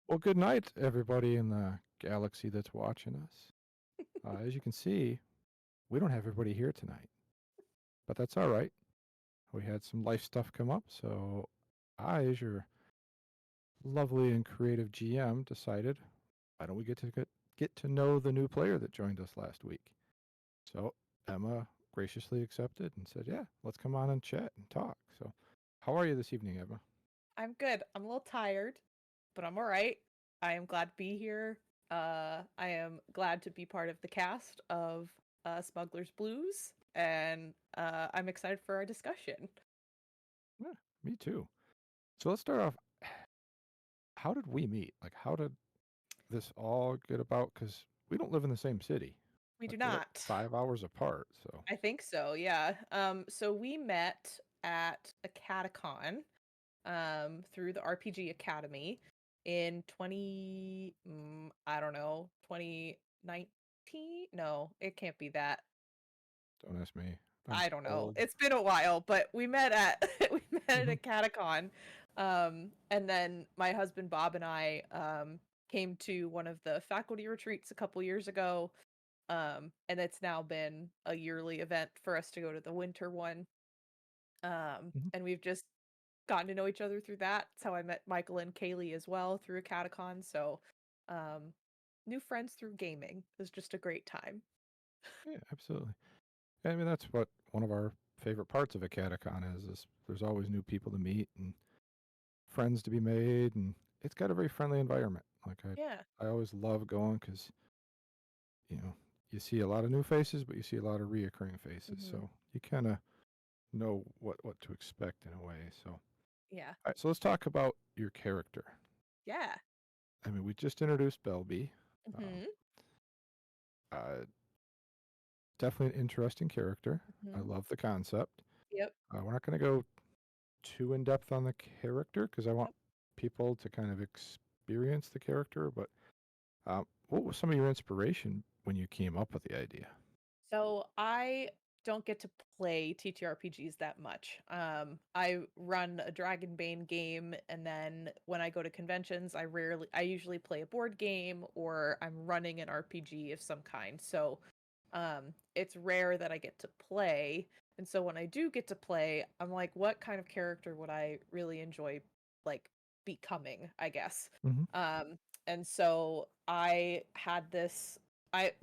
Well, good night, everybody in the galaxy that's watching us. As you can see, we don't have everybody here tonight, but that's all right. We had some life stuff come up, so I, as your lovely and creative GM, decided why don't we get to know the new player that joined us last week? So Emma graciously accepted and said, "Yeah, let's come on and chat and talk." So, how are you this evening, Emma? I'm good. I'm a little tired, but I'm all right. I am glad to be here. I am glad to be part of the cast of Smuggler's Blues, and I'm excited for our discussion. Yeah, me too. So let's start off. How did we meet? Like, how did this all get about? Because we don't live in the same city. We do Like, we're like not. 5 hours apart. So, I think so, yeah. So we met at a catacon through the RPG Academy in I don't know, 2019? No, it can't be that. don't ask me. I'm I don't know. old. It's been a while, but we met at we met at Hmm. a catacon. And then my husband Bob and I came to one of the faculty retreats a couple years ago. And it's now been a yearly event for us to go to the winter one. Hmm. And we've just gotten to know each other through that. That's how I met Michael and Kaylee as well through a catacon. So um new friends through gaming. It was just a great time. Yeah, absolutely. I mean, that's what one of our favorite parts of a catacon is there's always new people to meet and friends to be made, and it's got a very friendly environment. Like Yeah. I always love going because you know you see a lot of new faces, but you see a lot of reoccurring faces, Hmm. so you kind of know what to expect in a way. So, all Yeah. right, so let's talk about your character. Yeah. I mean, we just introduced Belby. Um, Hmm. uh, Definitely an interesting character. I Hmm. love the concept. Yep. We're not going to go too in depth on the character because I want Yep. people to kind of experience the character. But what was some of your inspiration when you came up with the idea? So I don't get to play TTRPGs that much. I run a Dragonbane game, and then when I go to conventions, I usually play a board game or I'm running an RPG of some kind. So it's rare that I get to play. And so when I do get to play, I'm like, what kind of character would I really enjoy like becoming, I guess. Hmm. Um, and so I had this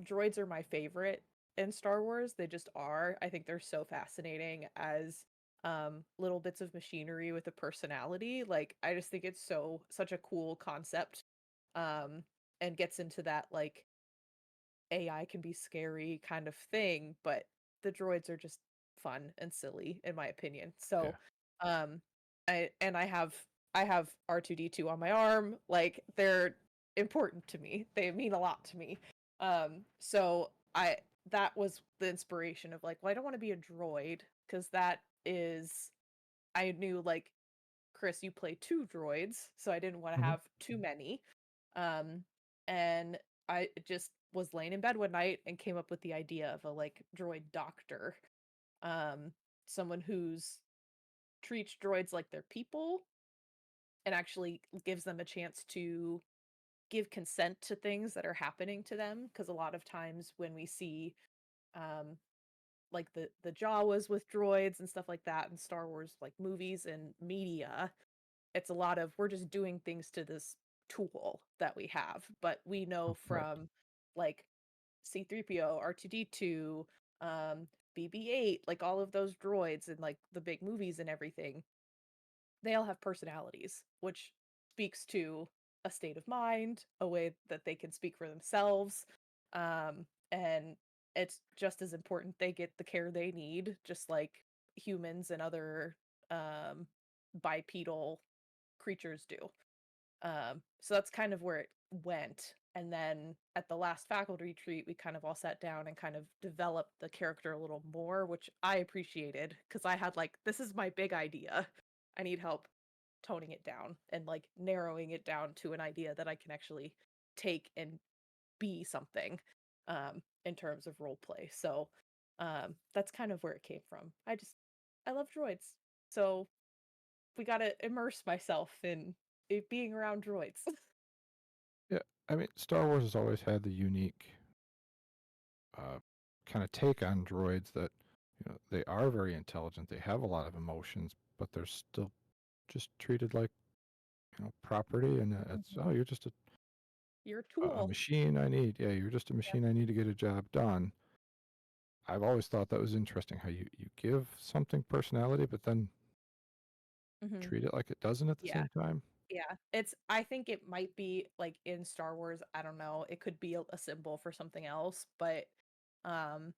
droids are my favorite in Star Wars. They just are. I think they're so fascinating as little bits of machinery with a personality. Like I just think it's such a cool concept. Um and gets into that like AI can be scary kind of thing, but the droids are just fun and silly in my opinion. Yeah. So, um I have R2D2 on my arm, like they're important to me. They mean a lot to me. So I that was the inspiration of like, well, I don't want to be a droid because that is I knew like Chris, you play two droids, so I didn't want to Hmm. have too many. Um, and I just was laying in bed one night and came up with the idea of a like droid doctor, um, someone who's treats droids like they're people and actually gives them a chance to give consent to things that are happening to them. Because a lot of times when we see um, like the Jawas with droids and stuff like that in Star Wars like movies and media, it's a lot of we're just doing things to this tool that we have, but we know Right. from like C3PO, R2D2, BB-8, like all of those droids and like the big movies and everything, they all have personalities, which speaks to a state of mind, a way that they can speak for themselves. And it's just as important they get the care they need, just like humans and other bipedal creatures do. So that's kind of where it went. And then at the last faculty retreat, we kind of all sat down and kind of developed the character a little more, which I appreciated because I had like, this is my big idea. I need help toning it down and like narrowing it down to an idea that I can actually take and be something in terms of role play. So that's kind of where it came from. I love droids. So we got to immerse myself in it being around droids. Yeah. I mean, Star Wars has always had the unique uh, kind of take on droids that, they are very intelligent. They have a lot of emotions, but they're still just treated like, property. And it's, oh, Mhm. you're just You're a a tool. machine I need. Yeah, you're just a Yep. machine I need to get a job done. I've always thought that was interesting how you give something personality, but then Hmm. treat it like it doesn't at the Yeah. same time. Yeah. I think it might be like in Star Wars, I don't know, it could be a symbol for something else, but um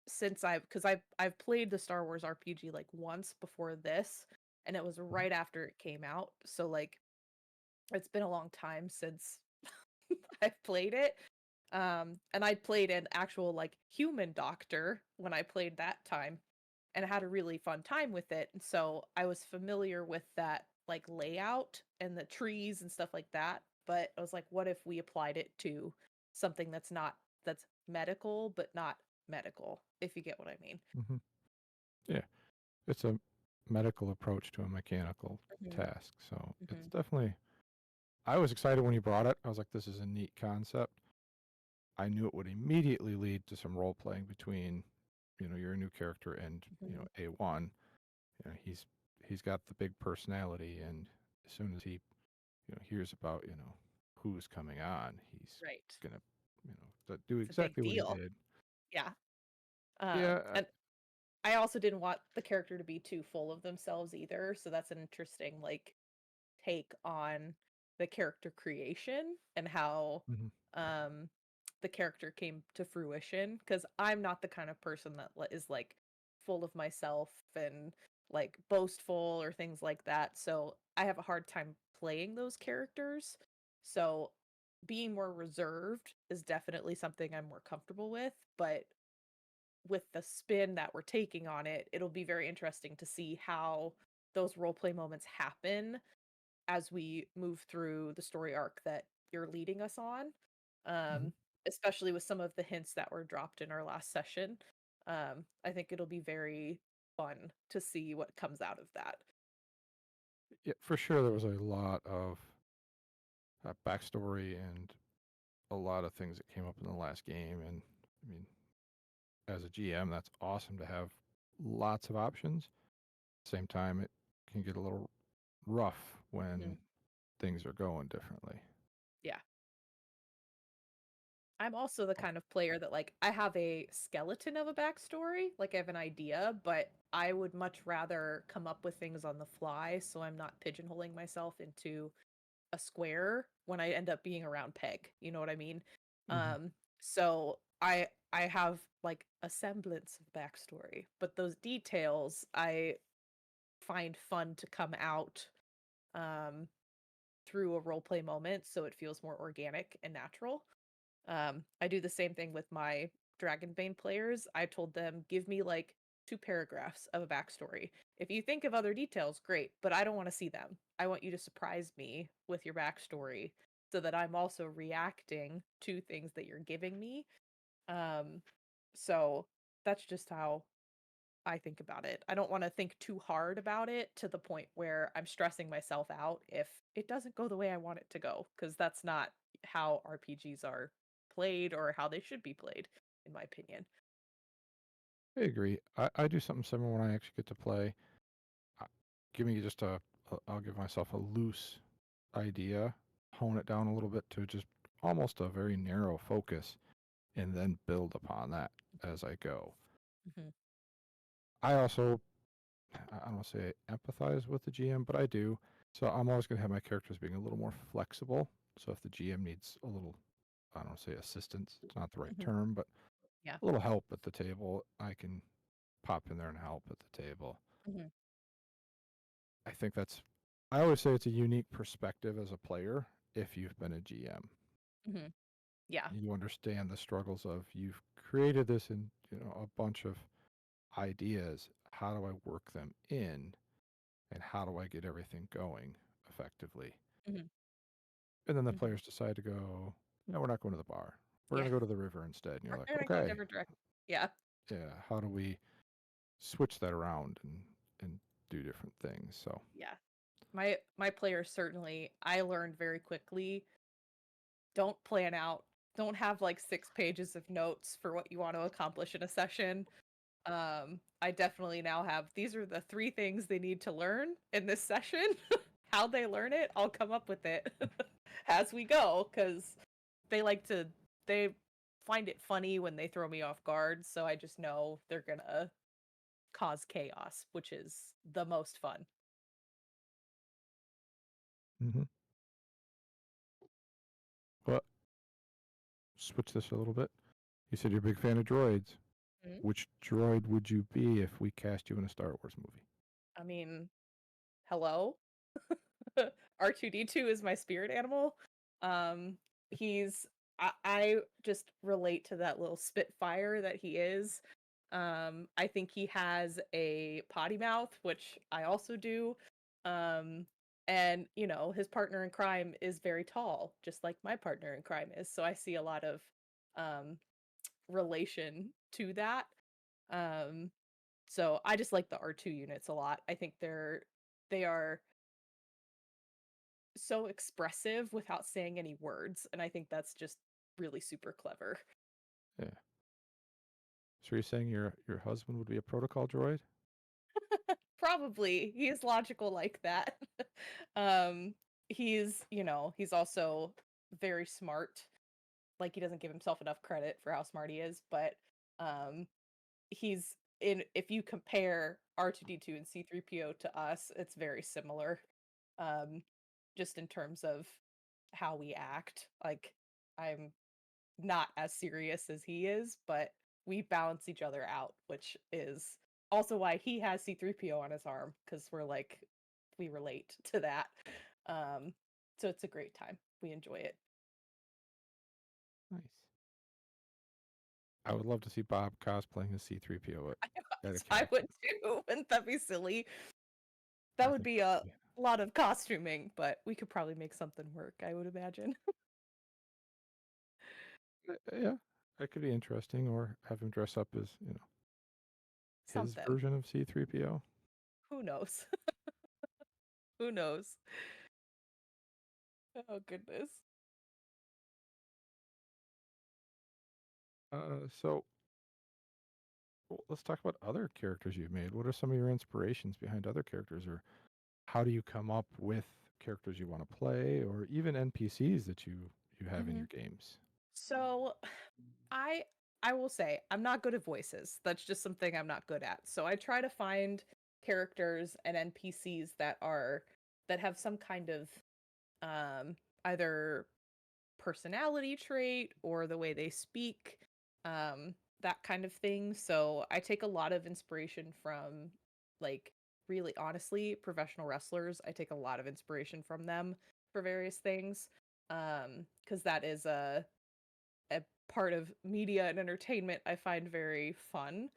since I've played the Star Wars RPG like once before this, and it was Mhm. right after it came out. So like it's been a long time since I've played it. And I played an actual like human doctor when I played that time and I had a really fun time with it. And so I was familiar with that like layout and the trees and stuff like that. But I was like, what if we applied it to something that's medical, but not medical, if you get what I mean. Mhm. Yeah, it's a medical approach to a mechanical Hmm. task. So it's Hmm. definitely. I was excited when you brought it. I was like, this is a neat concept. I knew it would immediately lead to some role playing between, your new character and Hmm. A1. He's got the big personality, and as soon as he hears about who's coming on, he's Right. gonna do It's a big exactly what he deal. did. Yeah. Yeah, And I also didn't want the character to be too full of themselves either. So that's an interesting like take on the character creation and how mhm, um the character came to fruition because I'm not the kind of person that is like full of myself and like boastful or things like that. So I have a hard time playing those characters. So being more reserved is definitely something I'm more comfortable with, but with the spin that we're taking on it, it'll be very interesting to see how those role play moments happen as we move through the story arc that you're leading us on. mhm. Especially with some of the hints that were dropped in our last session. I think it'll be very fun to see what comes out of that. Yeah, for sure. There was a lot of backstory and a lot of things that came up in the last game. And I mean, as a GM, that's awesome to have lots of options. Same time, it can get a little rough Mhm. when things are going differently. Yeah. I'm also the Oh, kind of player that like I have a skeleton of a backstory, like I have an idea, but I would much rather come up with things on the fly so I'm not pigeonholing myself into a square when I end up being around peg. You know what I mean? mhm. Um so I have like a semblance of backstory, but those details I find fun to come out um through a role play moment so it feels more organic and natural. I do the same thing with my Dragonbane players. I told them, give me like 2 paragraphs of a backstory. If you think of other details, great, but I don't want to see them. I want you to surprise me with your backstory so that I'm also reacting to things that you're giving me. Um, so that's just how I think about it. I don't want to think too hard about it to the point where I'm stressing myself out if it doesn't go the way I want it to go, because that's not how RPGs are played or how they should be played, in my opinion. I agree. I do something similar when I actually get to play. Uh, Give me just I'll give myself a loose idea hone it down a little bit to just almost a very narrow focus and then build upon that as I go. Mm-hmm. I also, I don't want to say I empathize with the GM, but I do. So I'm always going to have my characters being a little more flexible. So if the GM needs a little, I don't want to say assistance, it's not the right Mm-hmm. term, but Yeah. a little help at the table, I can pop in there and help at the table. Mm-hmm. I think I always say it's a unique perspective as a player if you've been a GM. Mm-hmm. Yeah. You understand the struggles of you've created this and a bunch of ideas. How do I work them in and how do I get everything going effectively? Mm-hmm. And then the Mm-hmm. players decide to go, no, we're not going to the bar. We're Yeah. going to go to the river instead. And you're We're like, gonna go a okay, different direction. Yeah. yeah, how do we switch that around and do different things? So, Yeah. My players certainly, I learned very quickly, don't plan out, don't have like 6 pages of notes for what you want to accomplish in a session. I definitely now have, these are the 3 things they need to learn in this session. How they learn it, I'll come up with it as we go, because they like to, they find it funny when they throw me off guard, so I just know they're gonna cause chaos, which is the most fun. mm-hmm. But switch this a little bit. You said you're a big fan of droids. Mhm. Which droid would you be if we cast you in a Star Wars movie? I mean, hello? R2D2 is my spirit animal. Um, he's I just relate to that little spitfire that he is. I think he has a potty mouth, which I also do. Um, and his partner in crime is very tall, just like my partner in crime is. So I see a lot of um relation to that. Um, so I just like the R2 units a lot. I think they are so expressive without saying any words, and I think that's just really super clever. Yeah. So you're saying your husband would be a protocol droid? Probably. He is logical like that. um he's also very smart. Like, he doesn't give himself enough credit for how smart he is, but um he's in if you compare R2D2 and C3PO to us, it's very similar. Um just in terms of how we act. Like, I'm not as serious as he is, but we balance each other out, which is also why he has C3PO on his arm, because we relate to that. Um, so it's a great time. We enjoy it. Nice. I would love to see Bob cosplaying as C3PO at a I would convention. too. Wouldn't that be silly? I That would think be that a would be lot of costuming, but we could probably make something work, I would imagine. yeah, that could be interesting. Or have him dress up as his Something. version of C3PO. Who knows? Who knows? Oh, goodness. So let's talk about other characters you've made. What are some of your inspirations behind other characters, or how do you come up with characters you want to play, or even NPCs that you have in hmm your games? So, I I will say I'm not good at voices. That's just something I'm not good at. So I try to find characters and NPCs that have some kind of um either personality trait or the way they speak, um that kind of thing. So I take a lot of inspiration from, like, really honestly, professional wrestlers. I take a lot of inspiration from them for various things. Cuz that is a part of media and entertainment I find very fun.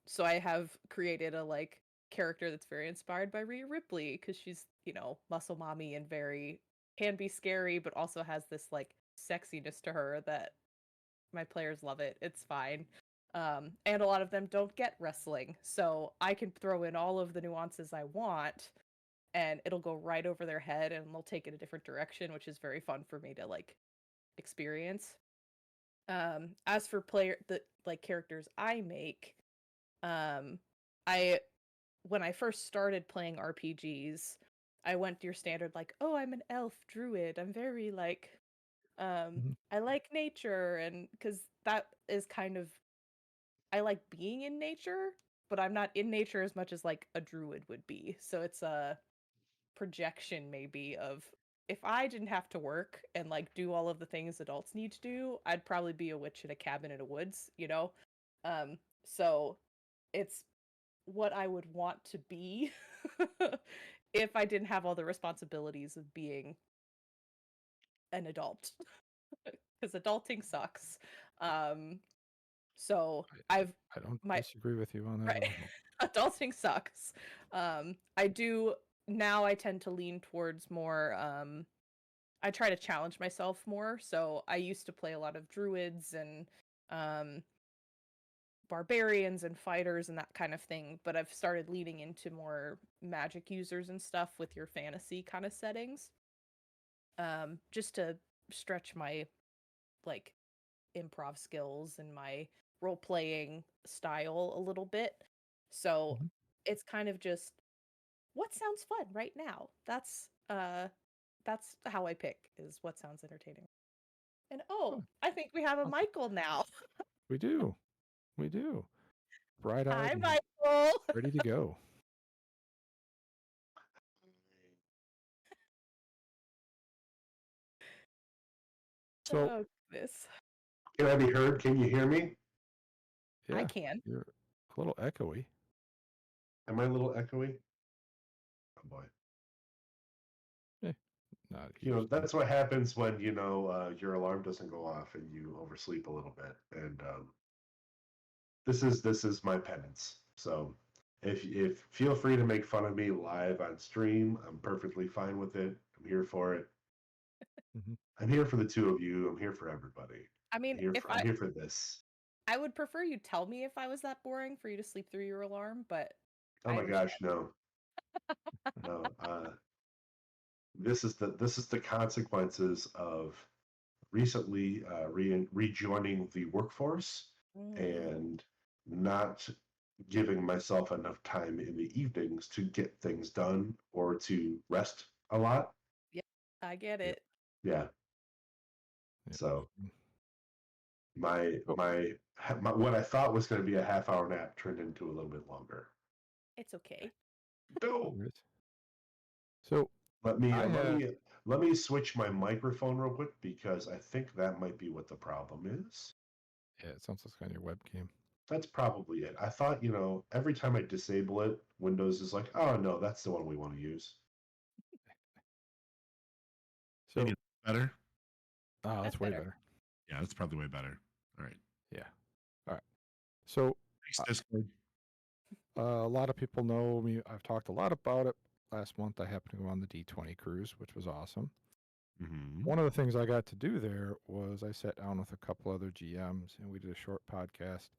So I have created a, like, character that's very inspired by Rhea Ripley, because she's, muscle mommy and very, can be scary, but also has this, like, sexiness to her that my players love it. It's fine. And a lot of them don't get wrestling, so I can throw in all of the nuances I want, and it'll go right over their head, and they'll take it a different direction, which is very fun for me to, like, experience. As for the, like, characters I make, um, I when I first started playing RPGs, I went your standard like, oh, I'm an elf druid. I'm very like, Mhm. I like nature, and because that is kind of, I like being in nature, but I'm not in nature as much as like a druid would be. So it's a projection maybe of, if I didn't have to work and like do all of the things adults need to do, I'd probably be a witch in a cabin in the woods, you know? So it's what I would want to be if I didn't have all the responsibilities of being an adult. Because adulting sucks. Um, so I've I don't my disagree with you on that right, at all. adulting sucks. I do now. I tend to lean towards more. I try to challenge myself more. So I used to play a lot of druids and um, barbarians and fighters and that kind of thing. But I've started leaning into more magic users and stuff with your fantasy kind of settings. Just to stretch my like improv skills and my role playing style a little bit. So Mhm. it's kind of just what sounds fun right now. That's how I pick, is what sounds entertaining. And oh, Oh, I think we have a awesome. Michael now. We do. We do. Hi Bright-eyed and Michael. ready to go. So, Oh goodness. Can I be heard? Can you hear me? I yeah, can. you're a little echoey. Am I a little echoey? Oh boy. Eh, not a huge deal. That's what happens when, your alarm doesn't go off and you oversleep a little bit. And this is my penance. So if feel free to make fun of me live on stream. I'm perfectly fine with it. I'm here for it. Mhm. I'm here for the two of you. I'm here for everybody. I mean, if I'm here for this. I would prefer you tell me if I was that boring for you to sleep through your alarm, but Oh I my gosh, understand. no. No. This is the consequences of recently rejoining the workforce Mm, and not giving myself enough time in the evenings to get things done or to rest a lot. yep, I get Yep. it. Yeah. Yep. So Mm. my Oh, my, my what I thought was going to be a half-hour nap turned into a little bit longer. It's okay. No. there it is. So Let me I let have, me let me switch my microphone real quick because I think that might be what the problem is. yeah, it sounds like on your webcam. That's probably it. I thought, every time I disable it, Windows is like, oh no, that's the one we want to use. So, Maybe better. that's That's way better. better. Yeah, that's probably way better. All right. Yeah. All right. So, Thanks, uh, Discord. a lot of people know me. I've talked a lot about it. Last month, I happened to go on the D20 cruise, which was awesome. Mm-hmm. One of the things I got to do there was I sat down with a couple other GMs and we did a short podcast.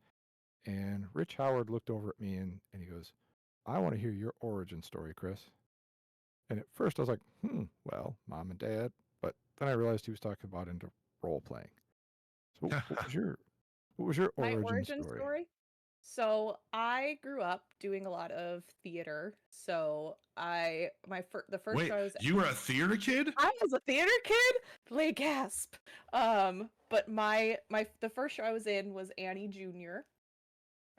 And Rich Howard looked over at me and he goes, I want to hear your origin story, Chris. And at first I was like, well, mom and dad. But then I realized he was talking about into role playing. So what was your My origin origin story? story. So I grew up doing a lot of theater. So the first Wait, show I was you were a theater kid? I was a theater kid. Lay gasp. But the first show I was in was Annie Junior.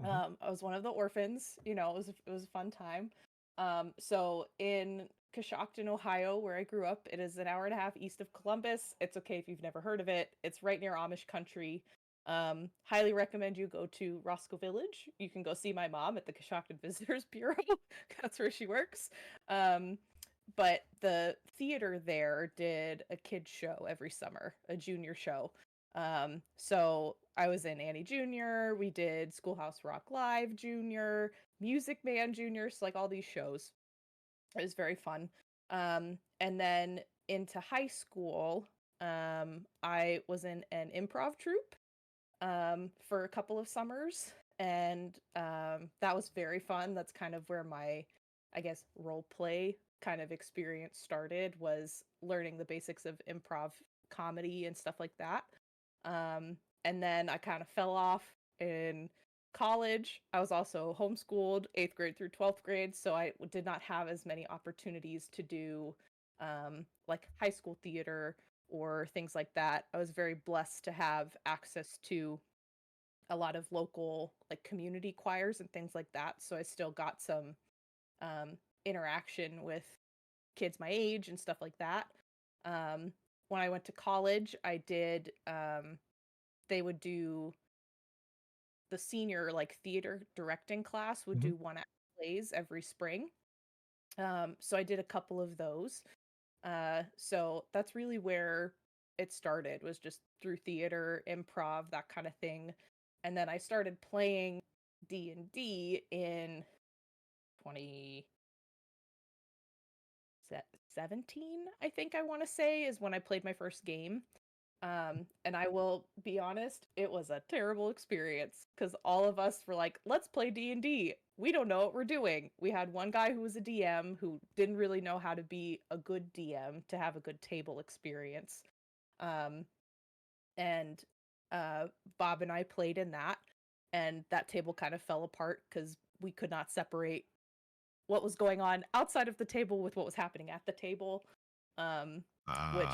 Hmm. I was one of the orphans. It was a fun time. So in Coshocton, Ohio, where I grew up, it is an hour and a half east of Columbus. It's okay if you've never heard of it. It's right near Amish country. Highly recommend you go to Roscoe Village. You can go see my mom at the Coshocton Visitors Bureau. That's where she works. But the theater there did a kids show every summer, a junior show. So I was in Annie Junior. We did Schoolhouse Rock Live Junior, Music Man Junior, so like all these shows. It was very fun. And then into high school, I was in an improv troupe for a couple of summers, and that was very fun. That's kind of where my, I guess, role play kind of experience started, was learning the basics of improv comedy and stuff like that. And then I kind of fell off in college, I was also homeschooled 8th grade through 12th grade, so I did not have as many opportunities to do like high school theater or things like that. I was very blessed to have access to a lot of local like community choirs and things like that, so I still got some interaction with kids my age and stuff like that. When I went to college, I did they would do the senior like theater directing class would Mhm. do 1 act plays every spring. So I did a couple of those. So that's really where it started, was just through theater, improv, that kind of thing. And then I started playing D&D in 2017, I think I want to say, is when I played my first game. And I will be honest, it was a terrible experience because all of us were like, let's play D&D. We don't know what we're doing. We had one guy who was a DM who didn't really know how to be a good DM to have a good table experience. Um, and Bob and I played in that, and that table kind of fell apart because we could not separate what was going on outside of the table with what was happening at the table. Um, which,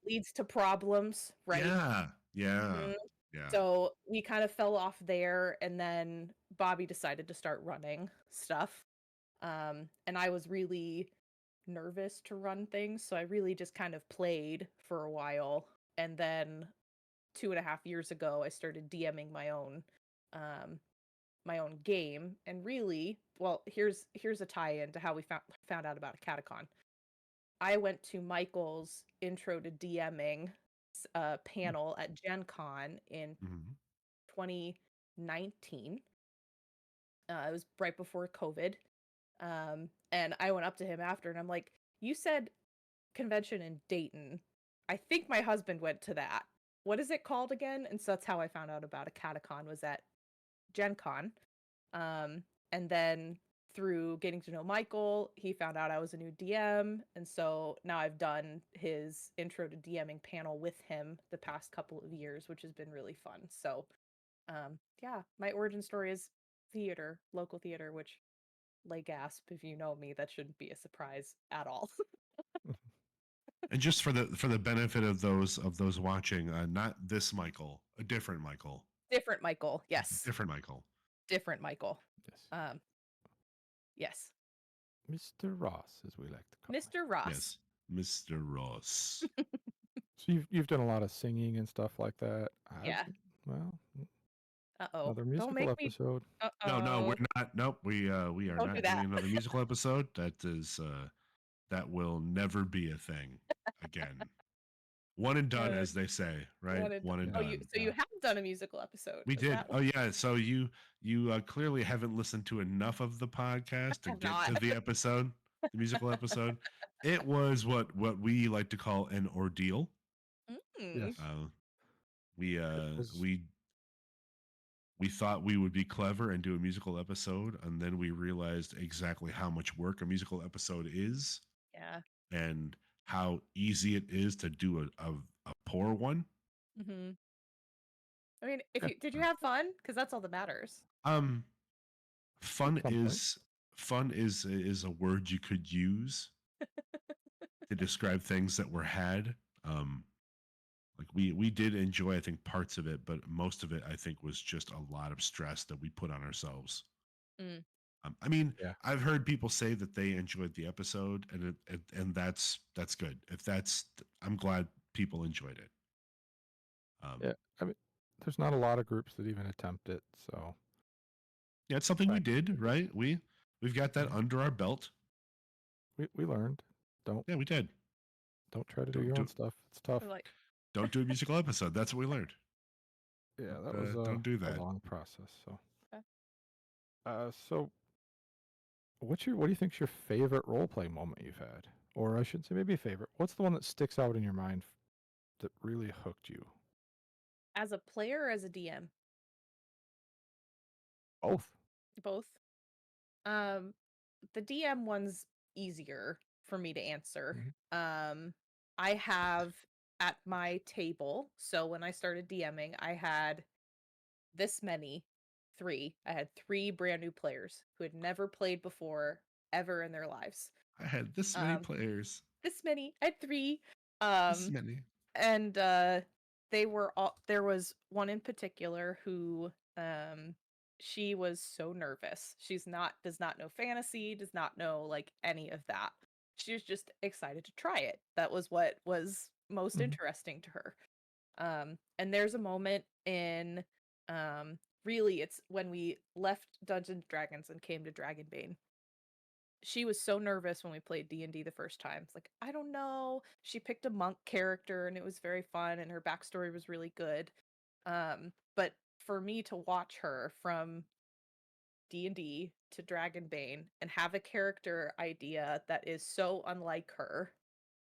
leads to problems, right? Yeah. Yeah. Mhm. Yeah. So we kind of fell off there, and then Bobby decided to start running stuff. And I was really nervous to run things, so I really just kind of played for a while. And then 2.5 years ago, I started DMing um, my own game. And really, well, here's a tie-in to how we found out about a catacon. I went to Michael's intro to DMing panel at Gen Con in Mhm. 2019. It was right before COVID. And I went up to him after and I'm like, you said convention in Dayton. I think my husband went to that. What is it called again? And so that's how I found out about a catacon, was at Gen Con. And then through getting to know Michael, he found out I was a new DM. And so now I've done his intro to DMing panel with him the past couple of years, which has been really fun. So, yeah, my origin story is theater, local theater, which, lay gasp, if you know me, that shouldn't be a surprise at all. And just for the benefit of those watching, not this Michael, a different Michael, Different Michael. Yes. different Michael. Different Michael. Yes. Yes. Mr. Ross, as we like to call him. Mr. Ross. Yes, Mr. Ross. So you've done a lot of singing and stuff like that. Yeah. Well, Uh-oh. another Don't musical make me. episode. Uh-oh. No, we're not. Nope, we are Don't not do that. doing another musical episode. That will never be a thing again. One and done, as they say, right? One and Oh, done. you have done a musical episode. We Is did. that Oh yeah. So you clearly haven't listened to enough of the podcast to have get not. to the episode, the musical episode. It was what we like to call an ordeal. Yes. We was- we thought we would be clever and do a musical episode, and then we realized exactly how much work a musical episode is, Yeah. and how easy it is to do a poor one. Mm-hmm. I mean, Yeah. did you have fun? Because that's all that matters. Fun At some point. is a word you could use to describe things that were had. Like we did enjoy, I think, parts of it, but most of it, I think, was just a lot of stress that we put on ourselves. Mm. I mean, Yeah. I've heard people say that they enjoyed the episode, and that's good. I'm glad people enjoyed it. Yeah. I mean, there's not a lot of groups that even attempt it. So Yeah, it's something we Right. did, right? We've got that Yeah. under our belt. we learned. Don't Yeah, we did. try to do Don't your do own stuff. It's tough. Like, Don't do a musical episode. That's what we learned. Yeah, that was Don't do a that. long process. So, Okay. so what do you think's your favorite role play moment you've had, or I shouldn't say maybe a favorite? What's the one that sticks out in your mind that really hooked you? as a player or as a DM? Both. Both. The DM one's easier for me to answer. I have at my table, so when I started DMing, I had this many 3. I had 3 brand new players who had never played before ever in their lives. I had this many Um, players. this many. I had 3. This many. And they were all, there was one in particular who she was so nervous. Does not know fantasy, does not know like any of that. She was just excited to try it. That was what was most Mhm. interesting to her. And there's a moment in really it's when we left Dungeons and Dragons and came to Dragonbane. She was so nervous when we played D&D the first time. It's like, I don't know. She picked a monk character and it was very fun and her backstory was really good. But for me to watch her from D&D to Dragonbane and have a character idea that is so unlike her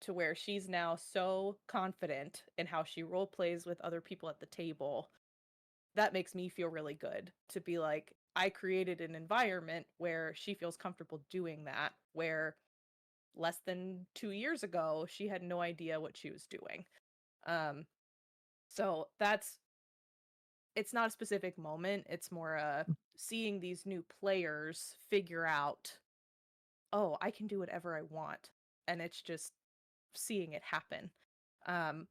to where she's now so confident in how she role plays with other people at the table, that makes me feel really good to be like, I created an environment where she feels comfortable doing that, where less than 2 years ago, she had no idea what she was doing. Um, so it's not a specific moment. It's more seeing these new players figure out, oh, I can do whatever I want. And it's just seeing it happen. Um,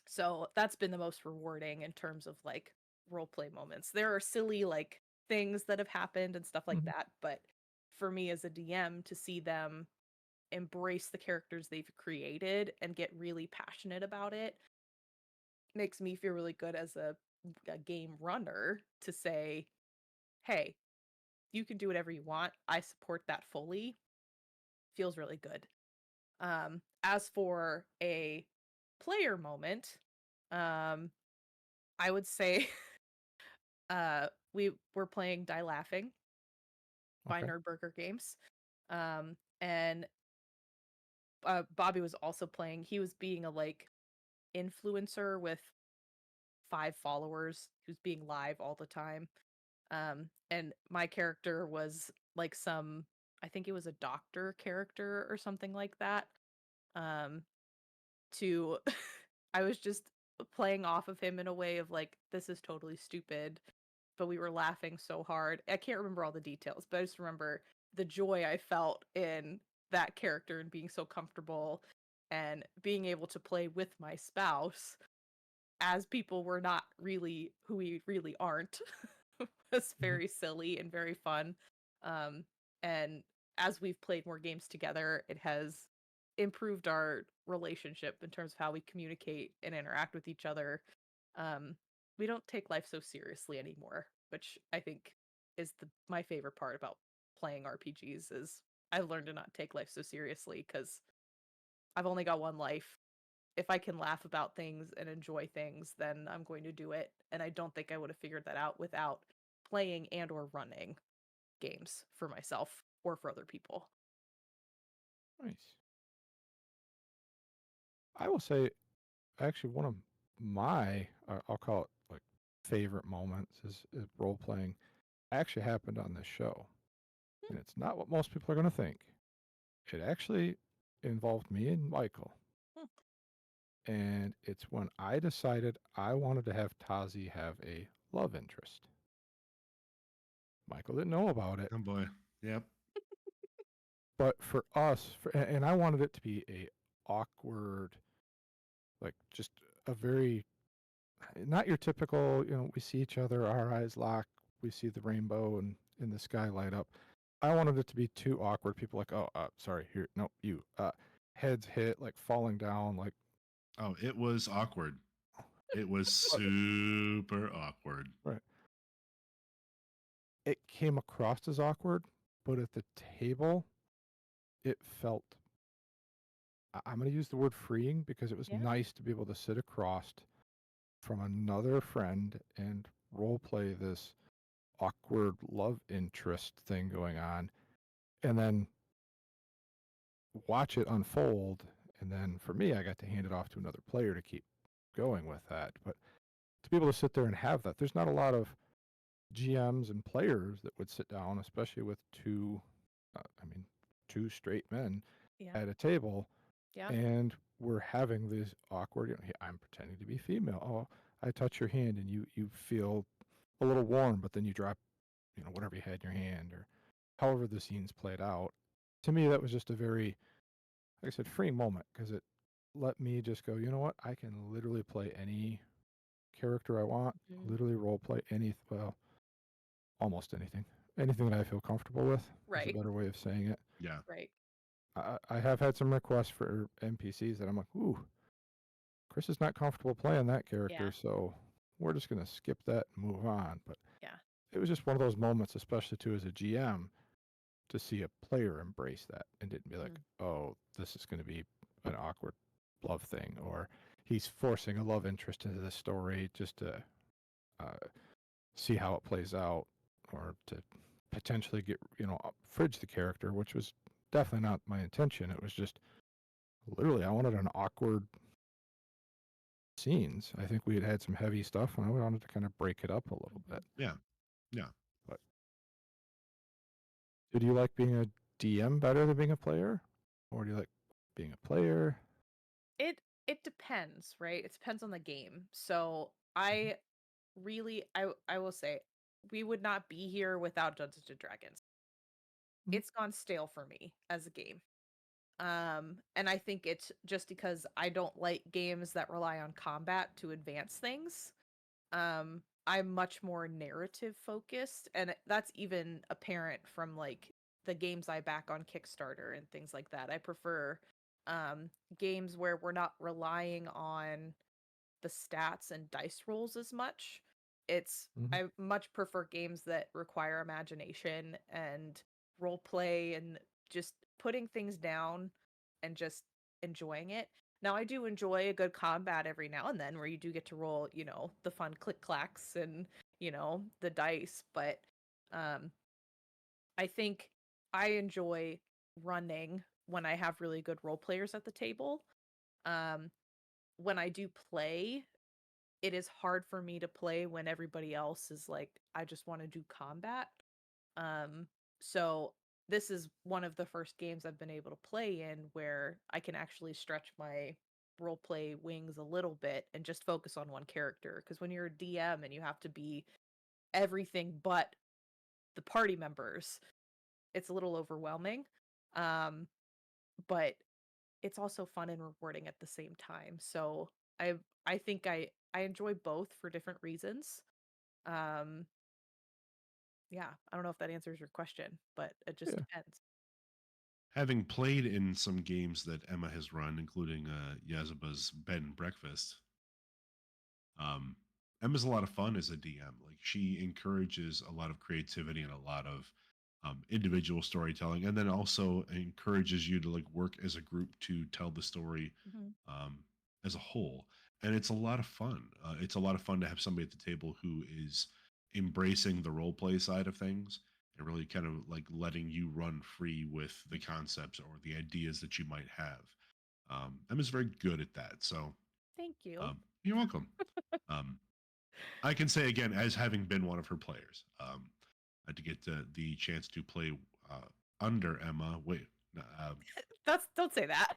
so that's been the most rewarding in terms of like role play moments. There are silly like things that have happened and stuff like Mhm. that, but for me as a DM to see them embrace the characters they've created and get really passionate about it makes me feel really good as a game runner to say, hey, you can do whatever you want. I support that fully. Feels really good. As for a player moment, um, I would say we were playing Die Laughing by Okay. Nerdburger Games. And Bobby was also playing. He was being a like influencer with 5 followers who's being live all the time. And my character was like some, I think it was a doctor character or something like that. Um, to I was just playing off of him in a way of like, this is totally stupid, but we were laughing so hard. I can't remember all the details, but I just remember the joy I felt in that character and being so comfortable and being able to play with my spouse as people were not really who we really aren't. Was Mhm. very silly and very fun. Um, and as we've played more games together, it has improved our relationship in terms of how we communicate and interact with each other. Um, we don't take life so seriously anymore, which I think is my favorite part about playing RPGs is I've learned to not take life so seriously because I've only got one life. If I can laugh about things and enjoy things, then I'm going to do it. And I don't think I would have figured that out without playing and or running games for myself or for other people. Nice. I will say, actually, one of my, I'll call it like favorite moments is role playing actually happened on this show. And it's not what most people are going to think. It actually involved me and Michael. Hmm. And it's when I decided I wanted to have Tazi have a love interest. Michael didn't know about it, Oh boy. Yep. but for us, and I wanted it to be a awkward, like just a very not your typical, we see each other, our eyes lock, we see the rainbow and in the sky light up. I wanted it to be too awkward. People like, oh, sorry, here, no, you. Heads hit, like falling down, like Oh, it was awkward. It was super awkward. right. It came across as awkward, but at the table, it felt. I'm going to use the word freeing because it was Yeah. nice to be able to sit across from another friend and role play this awkward love interest thing going on, and then watch it unfold. And then for me, I got to hand it off to another player to keep going with that. But to be able to sit there and have that, there's not a lot of GMs and players that would sit down, especially with two straight men Yeah. at a table, Yeah. and we're having this awkward. "Hey, I'm pretending to be female. Oh, I touch your hand, and you feel a little warm, but then you drop, whatever you had in your hand, or however the scenes played out. To me, that was just a very, like I said, free moment, because it let me just go, you know what? I can literally play any character I want, literally role play well, almost anything. Anything that I feel comfortable with is Right. a better way of saying it. Yeah. Right. I have had some requests for NPCs that I'm like, ooh, Chris is not comfortable playing that character, Yeah. so we're just going to skip that and move on. But Yeah. it was just one of those moments, especially too as a GM, to see a player embrace that and didn't be like, oh, this is going to be an awkward love thing, or he's forcing a love interest into the story just to see how it plays out, or to potentially get, fridge the character, which was definitely not my intention. It was just literally, I wanted an awkward scenes. I think we had some heavy stuff, and I wanted to kind of break it up a little bit. Yeah. Yeah. But did you like being a DM better than being a player, or do you like being a player? It depends, right? It depends on the game. So I will say we would not be here without Dungeons and Dragons. Mhm. It's gone stale for me as a game. And I think it's just because I don't like games that rely on combat to advance things. I'm much more narrative focused, and that's even apparent from like the games I back on Kickstarter and things like that. I prefer games where we're not relying on the stats and dice rolls as much. Mhm. I much prefer games that require imagination and role play and just putting things down and just enjoying it. Now I do enjoy a good combat every now and then where you do get to roll, the fun click clacks and, the dice, but um I think I enjoy running when I have really good role players at the table. Um when I do play, it is hard for me to play when everybody else is like, I just want to do combat. Um, so this is one of the first games I've been able to play in where I can actually stretch my role play wings a little bit and just focus on one character. Because when you're a DM and you have to be everything but the party members, it's a little overwhelming. Um, but it's also fun and rewarding at the same time. So I I think I enjoy both for different reasons. Um yeah, I don't know if that answers your question, but it just Yeah. depends. Having played in some games that Emma has run, including Yazaba's Bed and Breakfast, um, Emma's a lot of fun as a DM. Like she encourages a lot of creativity and a lot of individual storytelling, and then also encourages you to like work as a group to tell the story Mhm. um, as a whole. And it's a lot of fun. It's a lot of fun to have somebody at the table who is embracing the role play side of things and really kind of like letting you run free with the concepts or the ideas that you might have. Emma's very good at that. So Thank you. you're welcome. Um, I can say again, as having been one of her players, to get the chance to play under Emma. Wait, no, Don't say that.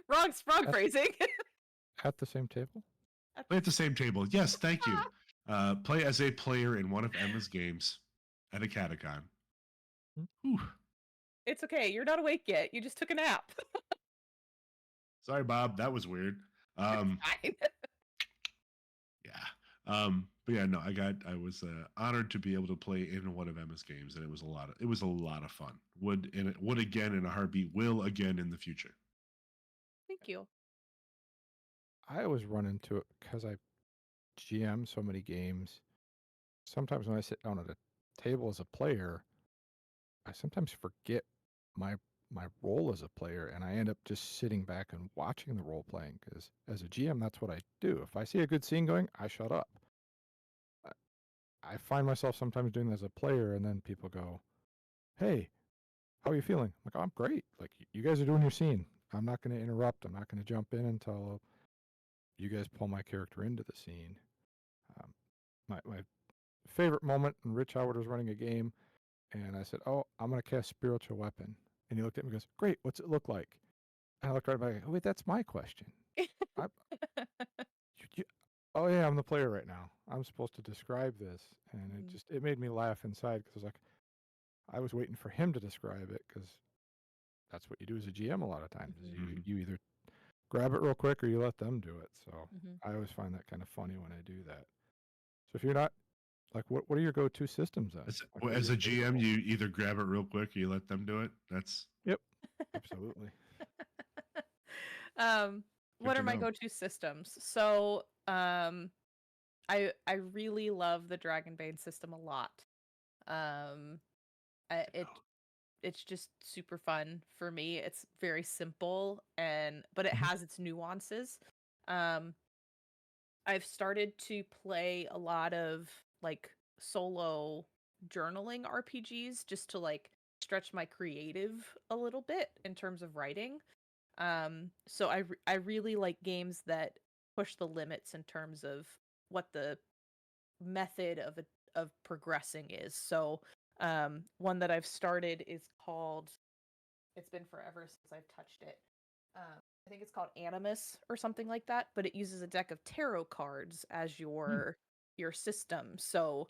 Wrong At, phrasing. at the same table? play at the same table. Yes, thank you. Play as a player in one of Emma's games at a catacon. Hmm. Whew. It's okay. You're not awake yet. You just took a nap. Sorry, Bob. That was weird. Fine. Yeah. But yeah, no, I was honored to be able to play in one of Emma's games, and it was a lot of fun. Would again in a heartbeat. Will again in the future. Thank you. I always run into it because I GM so many games. Sometimes when I sit down at a table as a player, I sometimes forget my my role as a player, and I end up just sitting back and watching the role playing, because as a GM, that's what I do. If I see a good scene going, I shut up. I find myself sometimes doing that as a player, and then people go, "Hey, how are you feeling?" I'm like, "Oh, I'm great. Like, you guys are doing your scene. I'm not going to interrupt. I'm not going to jump in until you guys pull my character into the scene." Um, my favorite moment, and Rich Howard was running a game, and I said, "Oh, I'm going to cast Spiritual Weapon." And he looked at me and goes, "Great, what's it look like?" And I looked right back, "Oh, wait, that's my question. I, you, oh yeah, I'm the player right now. I'm supposed to describe this, and Mhm. it made me laugh inside because like I was waiting for him to describe it because that's what you do as a GM a lot of times. Is Mhm. you either grab it real quick or you let them do it. So Mhm. I always find that kind of funny when I do that. So if you're not like, what are your go-to systems then? As, Like, well, what are as your a favorite GM, ones? you either grab it real quick or you let them do it. That's Yep, absolutely. um, good what to are my know. go-to systems? So, I really love the Dragonbane system a lot. Um, it's just super fun for me. It's very simple but it Mhm. has its nuances. Um, I've started to play a lot of like solo journaling RPGs just to like stretch my creative a little bit in terms of writing. So I really like games that push the limits in terms of what the method of progressing is. So one that I've started is called, it's been forever since I've touched it. I think it's called Animus or something like that, but it uses a deck of tarot cards as Hmm. your system. So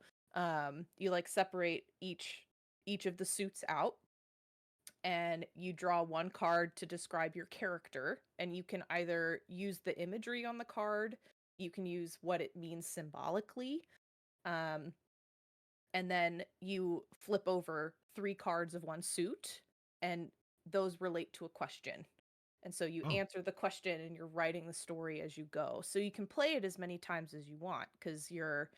you like separate each of the suits out, and you draw one card to describe your character, and you can either use the imagery on the card, you can use what it means symbolically, um, and then you flip over 3 cards of one suit, and those relate to a question. And so you Oh, answer the question and you're writing the story as you go. So you can play it as many times as you want because your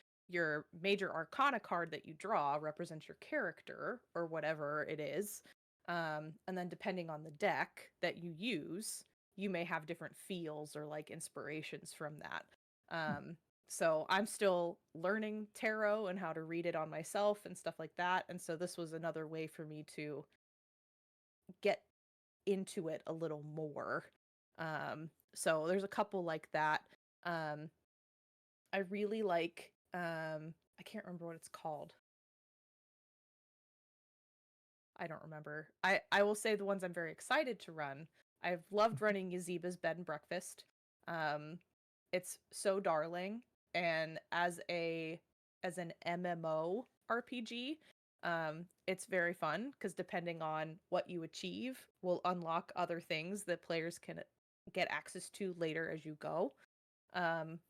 major arcana card that you draw represents your character or whatever it is. And then depending on the deck that you use, you may have different feels or like inspirations from that. So I'm still learning tarot and how to read it on myself and stuff like that. And so this was another way for me to get into it a little more. So there's a couple like that. Um, I really like I can't remember what it's called. I don't remember. I will say the ones I'm very excited to run. I've loved running Yaziba's Bed and Breakfast. Um, it's so darling, and as an MMO RPG, it's very fun because depending on what you achieve, will unlock other things that players can get access to later as you go. Um,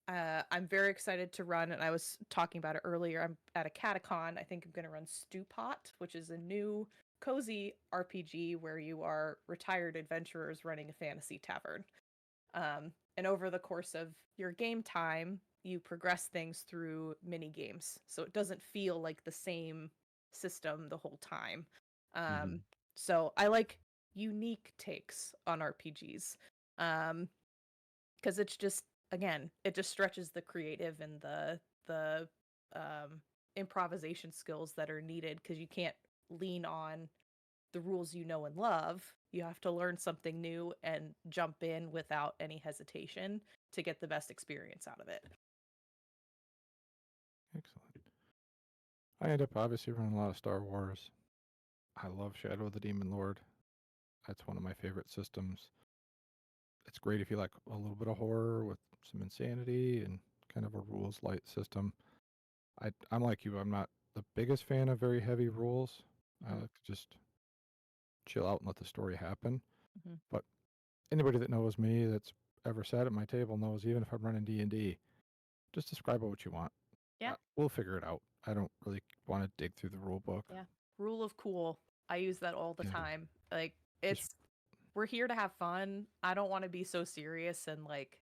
I'm very excited to run, and I was talking about it earlier. I'm at a Catacon. I think I'm going to run Stew Pot, which is a new cozy RPG where you are retired adventurers running a fantasy tavern. And over the course of your game time, you progress things through mini games, so it doesn't feel like the same system the whole time. mhm. Um, so I like unique takes on RPGs. Um, because it's just, again, it just stretches the creative and the improvisation skills that are needed because you can't lean on the rules you know and love. You have to learn something new and jump in without any hesitation to get the best experience out of it. Excellent. I end up obviously running a lot of Star Wars. I love Shadow of the Demon Lord. That's one of my favorite systems. It's great if you like a little bit of horror with some insanity and kind of a rules light system. I'm like you. I'm not the biggest fan of very heavy rules. I Mhm. like to just chill out and let the story happen. Mhm. But anybody that knows me that's ever sat at my table knows even if I'm running D&D, just describe what you want. Yeah. We'll figure it out. I don't really want to dig through the rule book. Yeah. Rule of cool. I use that all the Yeah. time. Like, Just we're here to have fun. I don't want to be so serious and like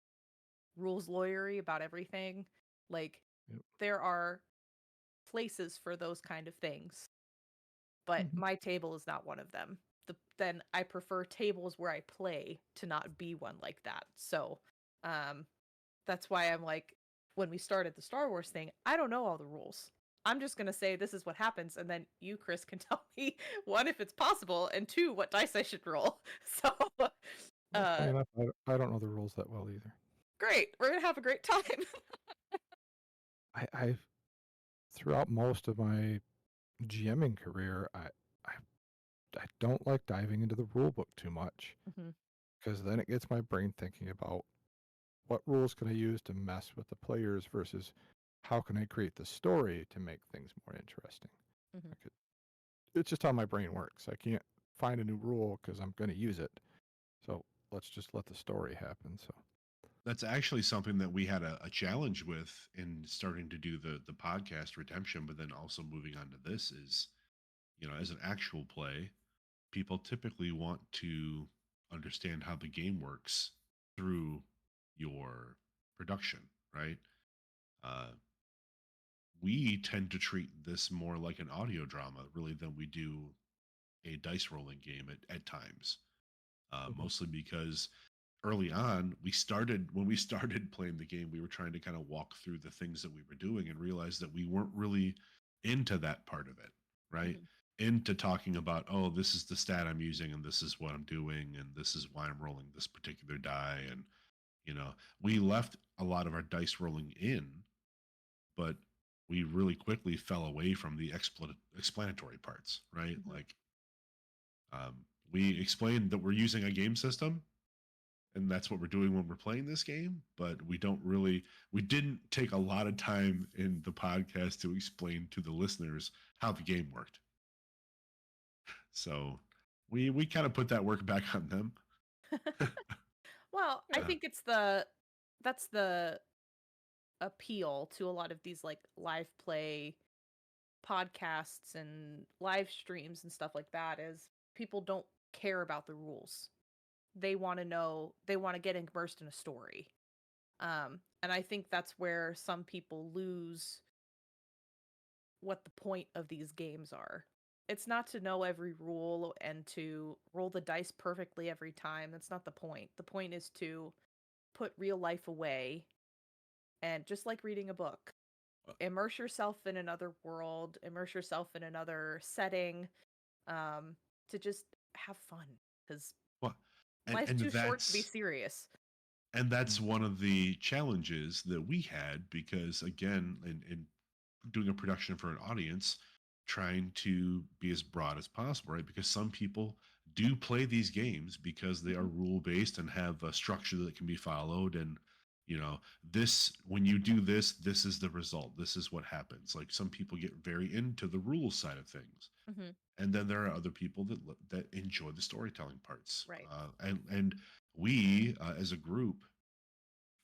rules lawyery about everything. Like, yep. there are places for those kind of things, but Mhm. my table is not one of them. Then I prefer tables where I play to not be one like that. So, um, that's why I'm like, when we started the Star Wars thing, I don't know all the rules. I'm just gonna say this is what happens, and then you, Chris, can tell me one if it's possible, and two what dice I should roll. So, Well, uh, funny enough, I don't know the rules that well either. great, we're gonna have a great time. I've throughout most of my GMing career, I don't like diving into the rule book too much Mhm. because then it gets my brain thinking about what rules can I use to mess with the players versus how can I create the story to make things more interesting. Mhm. It's just how my brain works. I can't find a new rule because I'm going to use it. So let's just let the story happen. So That's actually something that we had a challenge with in starting to do the podcast Redemption, but then also moving on to this is, as an actual play, people typically want to understand how the game works through your production, right? Uh, we tend to treat this more like an audio drama, really, than we do a dice rolling game at times. Mostly because early on, when we started playing the game, we were trying to kind of walk through the things that we were doing and realize that we weren't really into that part of it, right? Mhm. Into talking about, oh, this is the stat I'm using and this is what I'm doing and this is why I'm rolling this particular die. And, we left a lot of our dice rolling in, but we really quickly fell away from the explanatory parts, right? Mhm. Like, um, we explained that we're using a game system and that's what we're doing when we're playing this game, but we didn't take a lot of time in the podcast to explain to the listeners how the game worked. So we kind of put that work back on them. Well, I Yeah. think that's the appeal to a lot of these like live play podcasts and live streams and stuff like that is people don't care about the rules. They want to know, they want to get immersed in a story. And I think that's where some people lose what the point of these games are. It's not to know every rule and to roll the dice perfectly every time. That's not the point. The point is to put real life away and just like reading a book, immerse yourself in another world, immerse yourself in another setting, um, to just have fun because Well, and life's and too short to be that's serious. and that's one of the challenges that we had because again, in doing a production for an audience, trying to be as broad as possible, right? Because some people do play these games because they are Mhm. rule based and have a structure that can be followed. And, this, when you do this, this is the result. This is what happens. Like some people get very into the rules side of things. Mhm. And then there are other people that enjoy the storytelling parts. Right. And we, as a group,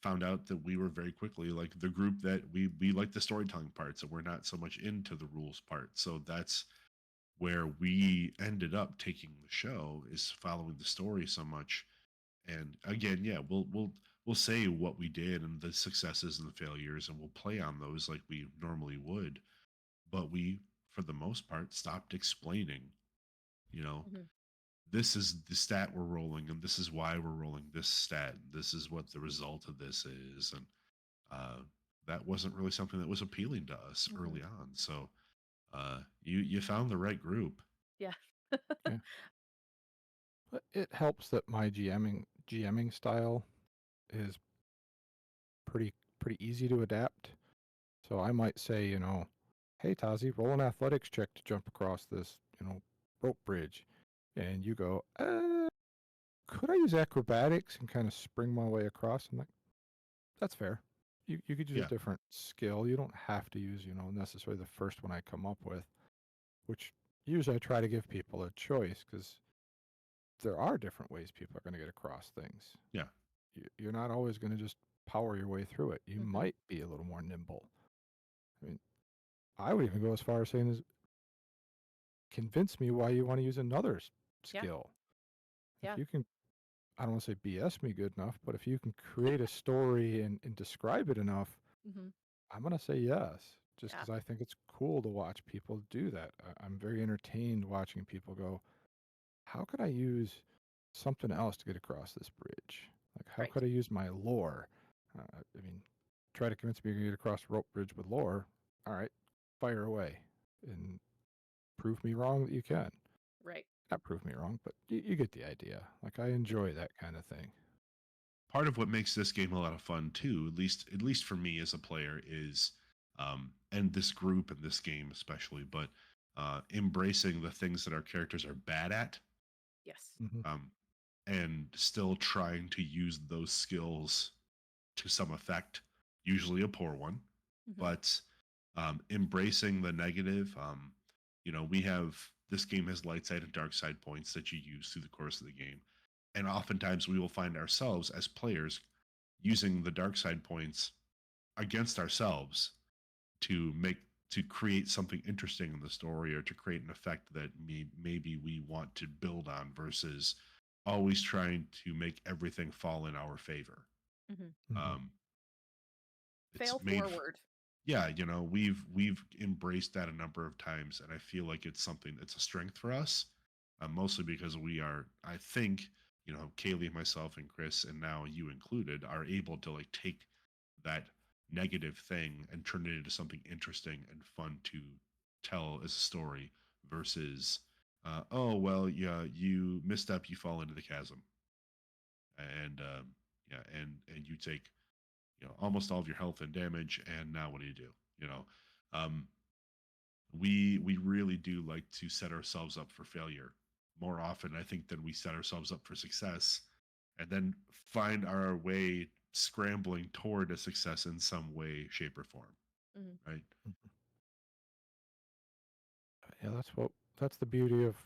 found out that we were very quickly like the group that we like the storytelling parts and we're not so much into the rules part. So that's where we ended up taking the show is following the story so much. And again, yeah, we'll say what we did and the successes and the failures and we'll play on those like we normally would, but we for the most part stopped explaining, you know, Mhm. this is the stat we're rolling and this is why we're rolling this stat. This is what the result of this is. And uh, that wasn't really something that was appealing to us Mhm. early on. So you found the right group. Yeah. yeah, but it helps that my GMing style is pretty easy to adapt. So I might say, hey Tazi, roll an athletics check to jump across this, rope bridge, and you go, could I use acrobatics and kind of spring my way across? I'm like, that's fair. You could use a Yeah, different skill. You don't have to use, necessarily the first one I come up with, which usually I try to give people a choice because there are different ways people are going to get across things. yeah, You're not always going to just power your way through it. You Mhm. might be a little more nimble. I mean, I would even go as far as saying, is convince me why you want to use another Yeah. skill. If Yeah. you can, I don't want to say BS me good enough, but if you can create a story and describe it enough, Mhm. I'm going to say yes, just Yeah. because I think it's cool to watch people do that. I'm very entertained watching people go, how could I use something else to get across this bridge? Like, how Right. could I use my lore? I mean, try to convince me to get across a rope bridge with lore. All right, fire away and prove me wrong that you can. Right. Not prove me wrong, but you get the idea. Like, I enjoy that kind of thing. part of what makes this game a lot of fun too, at least for me as a player, is and this group and this game especially, but embracing the things that our characters are bad at, Yes. Hmm. um, and still trying to use those skills to some effect, usually a poor one, Mhm. but embracing the negative. We have this game has light side and dark side points that you use through the course of the game, and oftentimes we will find ourselves as players using the dark side points against ourselves to create something interesting in the story or to create an effect that maybe we want to build on versus always trying to make everything fall in our favor. Mhm. Um, it's Fail made forward. yeah, we've embraced that a number of times, and I feel like it's something that's a strength for us, mostly because we are, I think, Kaylee, myself, and Chris, and now you included, are able to like take that negative thing and turn it into something interesting and fun to tell as a story versus, oh well, yeah, you misstep, you fall into the chasm, and yeah, and you take almost all of your health and damage, and now what do? Um, we really do like to set ourselves up for failure more often, I think, than we set ourselves up for success, and then find our way scrambling toward a success in some way, shape, or form. Mhm. Right? Yeah, that's the beauty of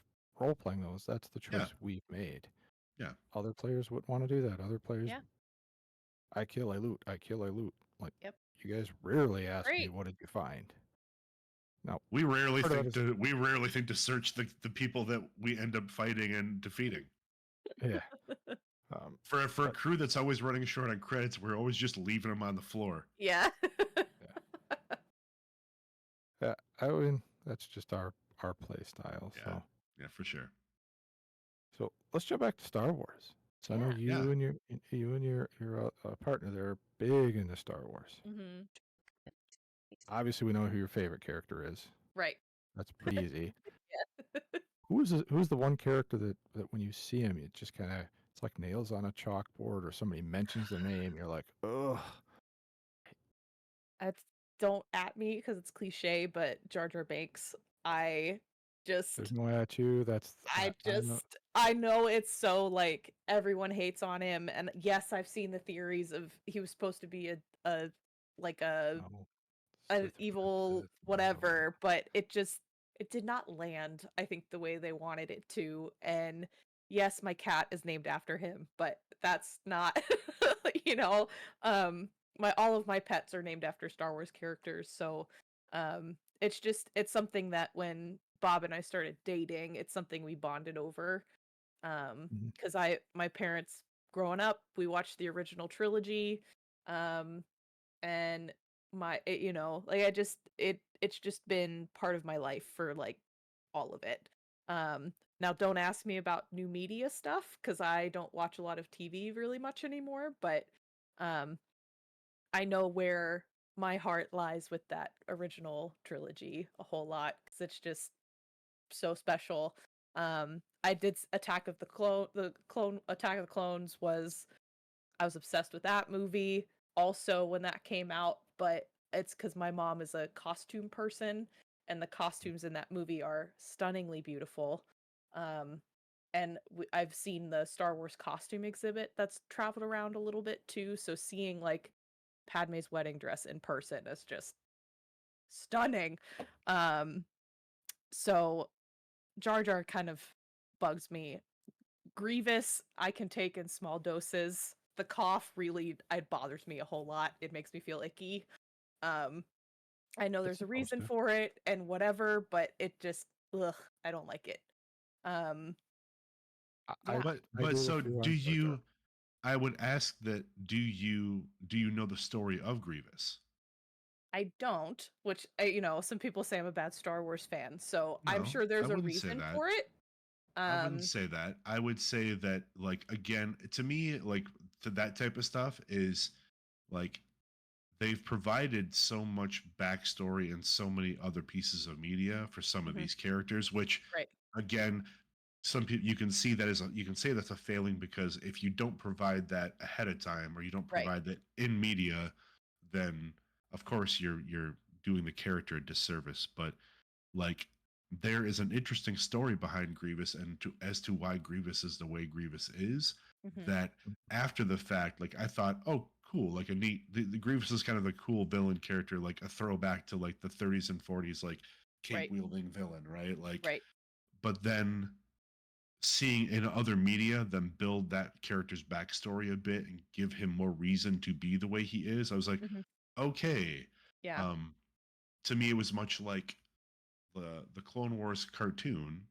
role playing though, is that's the Yeah. choice we've made. Yeah. Other players wouldn't want to do that. Other players, Yeah. I kill, I loot, I kill, I loot. Like, Yep. you guys rarely ask me, Great. what did you find? Now, We rarely part of think that to search the people that we end up fighting and defeating. yeah. For a But- crew that's always running short on credits, we're always just leaving them on the floor. Yeah. Yeah, I mean, that's just our play style. Yeah. Yeah, for sure. So let's jump back to Star Wars. So I know Yeah. you and your partner, they're big into Star Wars. Mhm. Obviously, we know who your favorite character is. Right. That's pretty easy. Yeah. Who's the one character that when you see him, it just kind of, it's like nails on a chalkboard, or somebody mentions their name, you're like, ugh. That's don't at me because it's cliche, but Jar Jar Binks. I just There's no at you. That's know. I know it's so like everyone hates on him, and yes, I've seen the theories of he was supposed to be a like a No, an Sith evil princess, no. whatever, but it did not land, I think, the way they wanted it to. And yes, my cat is named after him, but that's not you know, my all of my pets are named after Star Wars characters, so it's something that when Bob and I started dating, it's something we bonded over. Mhm. Because my parents growing up, we watched the original trilogy. And like it's just been part of my life for like all of it. Now don't ask me about new media stuff because I don't watch a lot of TV really much anymore, but um I know where my heart lies with that original trilogy a whole lot because it's just so special. I did the clone Attack of the Clones was I was obsessed with that movie also when that came out, but it's because my mom is a costume person, and the costumes in that movie are stunningly beautiful. Um, and I've seen the Star Wars costume exhibit that's traveled around a little bit too, so seeing like Padme's wedding dress in person is just stunning. Um, so Jar Jar kind of bugs me. Grievous, I can take in small doses. The cough really it bothers me a whole lot. It makes me feel icky. Um, I know It's there's a supposed reason to. for it and whatever, but it just ugh, I don't like it. Um, I yeah. But I agree so with you do on Jar Jar. you? I would ask that do you know the story of Grievous? I don't, which some people say I'm a bad Star Wars fan, so I'm No, sure I there's a wouldn't say reason that. for it. I wouldn't say that. I would say that, like, again, to me, like, to that type of stuff is like they've provided so much backstory and so many other pieces of media for some of Mhm. these characters, which, Right. again, some people you can see that you can say that's a failing because if you don't provide that ahead of time or you don't Right. provide that in media, then of course you're doing the character a disservice. But like there is an interesting story behind Grievous and as to why Grievous is the way Grievous is Mhm. that after the fact, like I thought, oh cool, like a neat. The Grievous is kind of the cool villain character, like a throwback to like the 30s and 40s, like cape Right. wielding villain, right? Like, Right. but then seeing in other media them build that character's backstory a bit and give him more reason to be the way he is, I was like, Hmm. okay. Yeah. To me, it was much like the Clone Wars cartoon,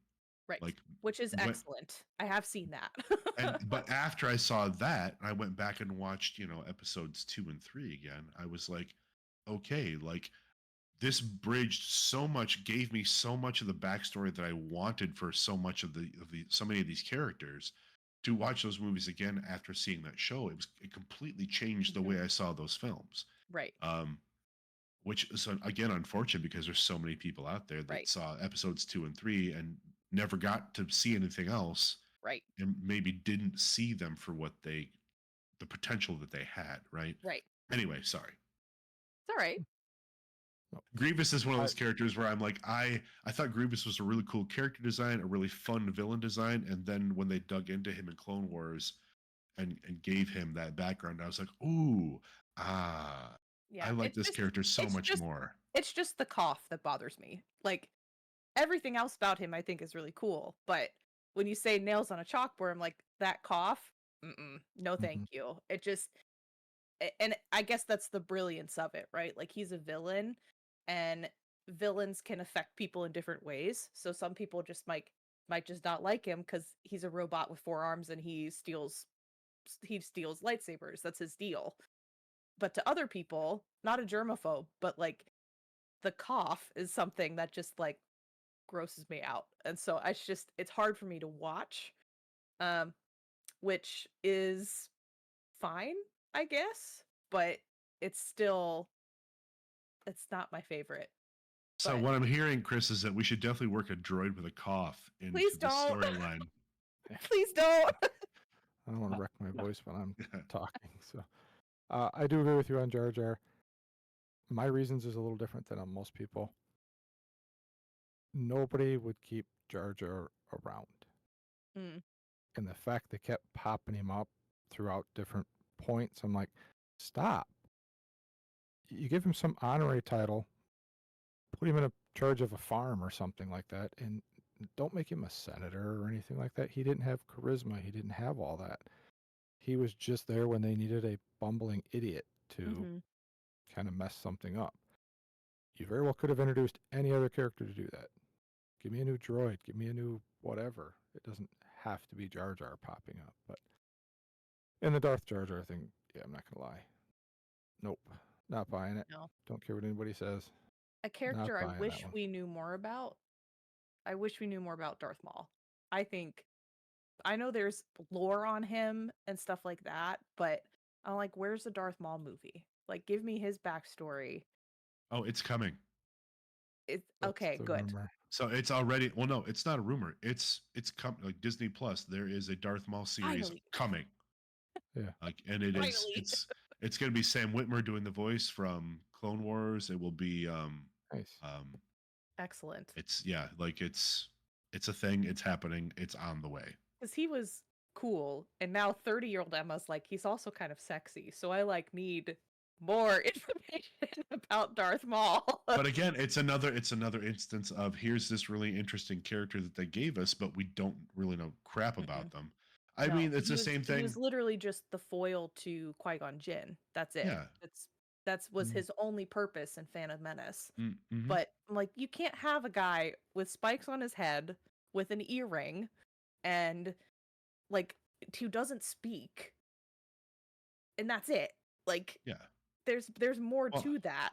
Right. like Which is when excellent. I have seen that. but after I saw that, I went back and watched, episodes 2 and 3 again. I was like, okay, like this bridged so much, gave me so much of the backstory that I wanted for so much of the so many of these characters. To watch those movies again after seeing that show, it completely changed the Mhm. way I saw those films. Right. Which is again unfortunate because there's so many people out there that Right. saw episodes 2 and 3 and never got to see anything else, Right. and maybe didn't see them for the potential that they had, right? Right. Anyway, sorry. It's all right. No. Grievous is one of I- those characters where I'm like, I thought Grievous was a really cool character design, a really fun villain design, and then when they dug into him in Clone Wars and gave him that background, I was like, ooh, I Yeah. like this character so it's much just more. it's just the cough that bothers me. Like everything else about him I think is really cool, but when you say nails on a chalkboard, I'm like, that cough? No, thank Mhm. you. It just and I guess that's the brilliance of it, right? Like he's a villain and villains can affect people in different ways. So some people just might just not like him cuz he's a robot with four arms and he steals lightsabers. That's his deal. But to other people, not a germaphobe, but like the cough is something that just like grosses me out. And so it's hard for me to watch. Um which is fine, I guess, but it's still it's not my favorite. So But what I'm hearing, Chris, is that we should definitely work a droid with a cough please into the don't. storyline. Please don't. I don't want to wreck my voice when I'm talking. So I do agree with you on Jar Jar. My reasons is a little different than on most people. Nobody would keep Jar Jar around. Mm, And the fact they kept popping him up throughout different points, I'm like, stop. You give him some honorary title, put him in a charge of a farm or something like that, and don't make him a senator or anything like that. He didn't have charisma. He didn't have all that. He was just there when they needed a bumbling idiot to mhm. kind of mess something up. You very well could have introduced any other character to do that. Give me a new droid. Give me a new whatever. It doesn't have to be Jar Jar popping up. But in the Darth Jar Jar thing, yeah, I'm not gonna lie. Nope, not buying it. No. Don't care what anybody says. A Not character I buying that wish one. we knew more about. I wish we knew more about Darth Maul. I know there's lore on him and stuff like that, but I'm like, where's the Darth Maul movie? Like, give me his backstory. Oh, it's coming. It's That's okay, the good. rumor. So it's already, well, no, it's not a rumor. It's coming, like Disney Plus. There is a Darth Maul series Finally. coming. Yeah. Like, and it is Finally. it's going to be Sam Witwer doing the voice from Clone Wars. It will be Nice. Excellent. it's a thing. It's happening. It's on the way. Because he was cool, and now 30-year-old Emma's like, he's also kind of sexy. So I need more information about Darth Maul. But again, it's another instance of here's this really interesting character that they gave us, but we don't really know crap about them. I No, mean, it's he the was same he thing. was literally just the foil to Qui-Gon Jinn. That's it. Yeah. That's was Mm. his only purpose in Phantom Menace. Mm-hmm. But I'm like, you can't have a guy with spikes on his head with an earring and like who doesn't speak, and that's it. Like, Yeah. there's more Well, to that.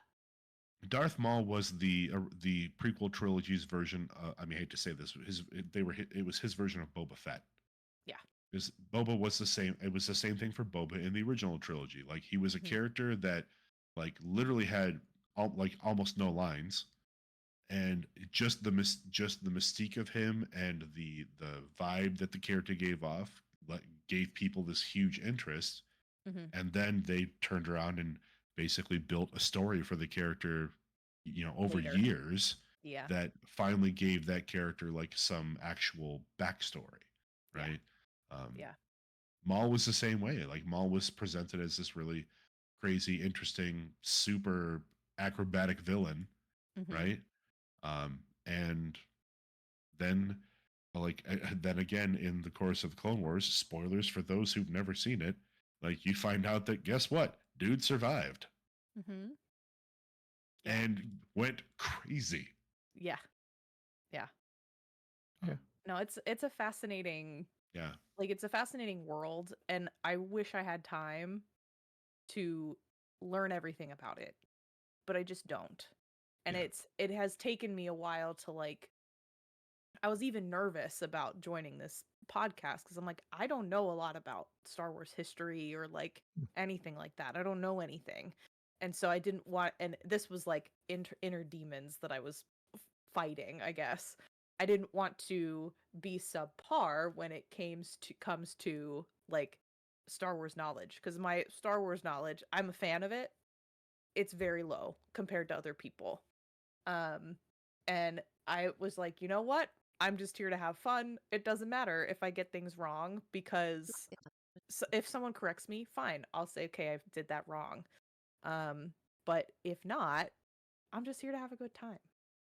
Darth Maul was the prequel trilogy's version. I mean, I hate to say this, it was his version of Boba Fett. Yeah. Because Boba was the same. It was the same thing for Boba in the original trilogy. Like he was a Mhm. character that, like, literally had almost no lines, and just the mystique of him and the vibe that the character gave off, like, gave people this huge interest. Mhm. And then they turned around and basically built a story for the character, over Later. years, Yeah. that finally gave that character like some actual backstory, Yeah. right? Yeah. Maul was the same way. Like Maul was presented as this really crazy, interesting, super acrobatic villain, Mhm. right? And then then again in the course of Clone Wars, spoilers for those who've never seen it, like you find out that guess what? Dude survived Mhm. Yeah. and went crazy. Yeah. Yeah. Yeah. No, it's a fascinating Yeah. it's a fascinating world, and I wish I had time to learn everything about it, but I just don't. And Yeah. it has taken me a while to I was even nervous about joining this podcast because I'm like, I don't know a lot about Star Wars history or anything like that. I don't know anything. And so I didn't want, and this was like inner demons that I was fighting, I guess. I didn't want to be subpar when it comes to Star Wars knowledge, because my Star Wars knowledge, I'm a fan of it. It's very low compared to other people. Um, and I was like, you know what? I'm just here to have fun. It doesn't matter if I get things wrong, because if someone corrects me, fine. I'll say, okay, I did that wrong. But if not, I'm just here to have a good time.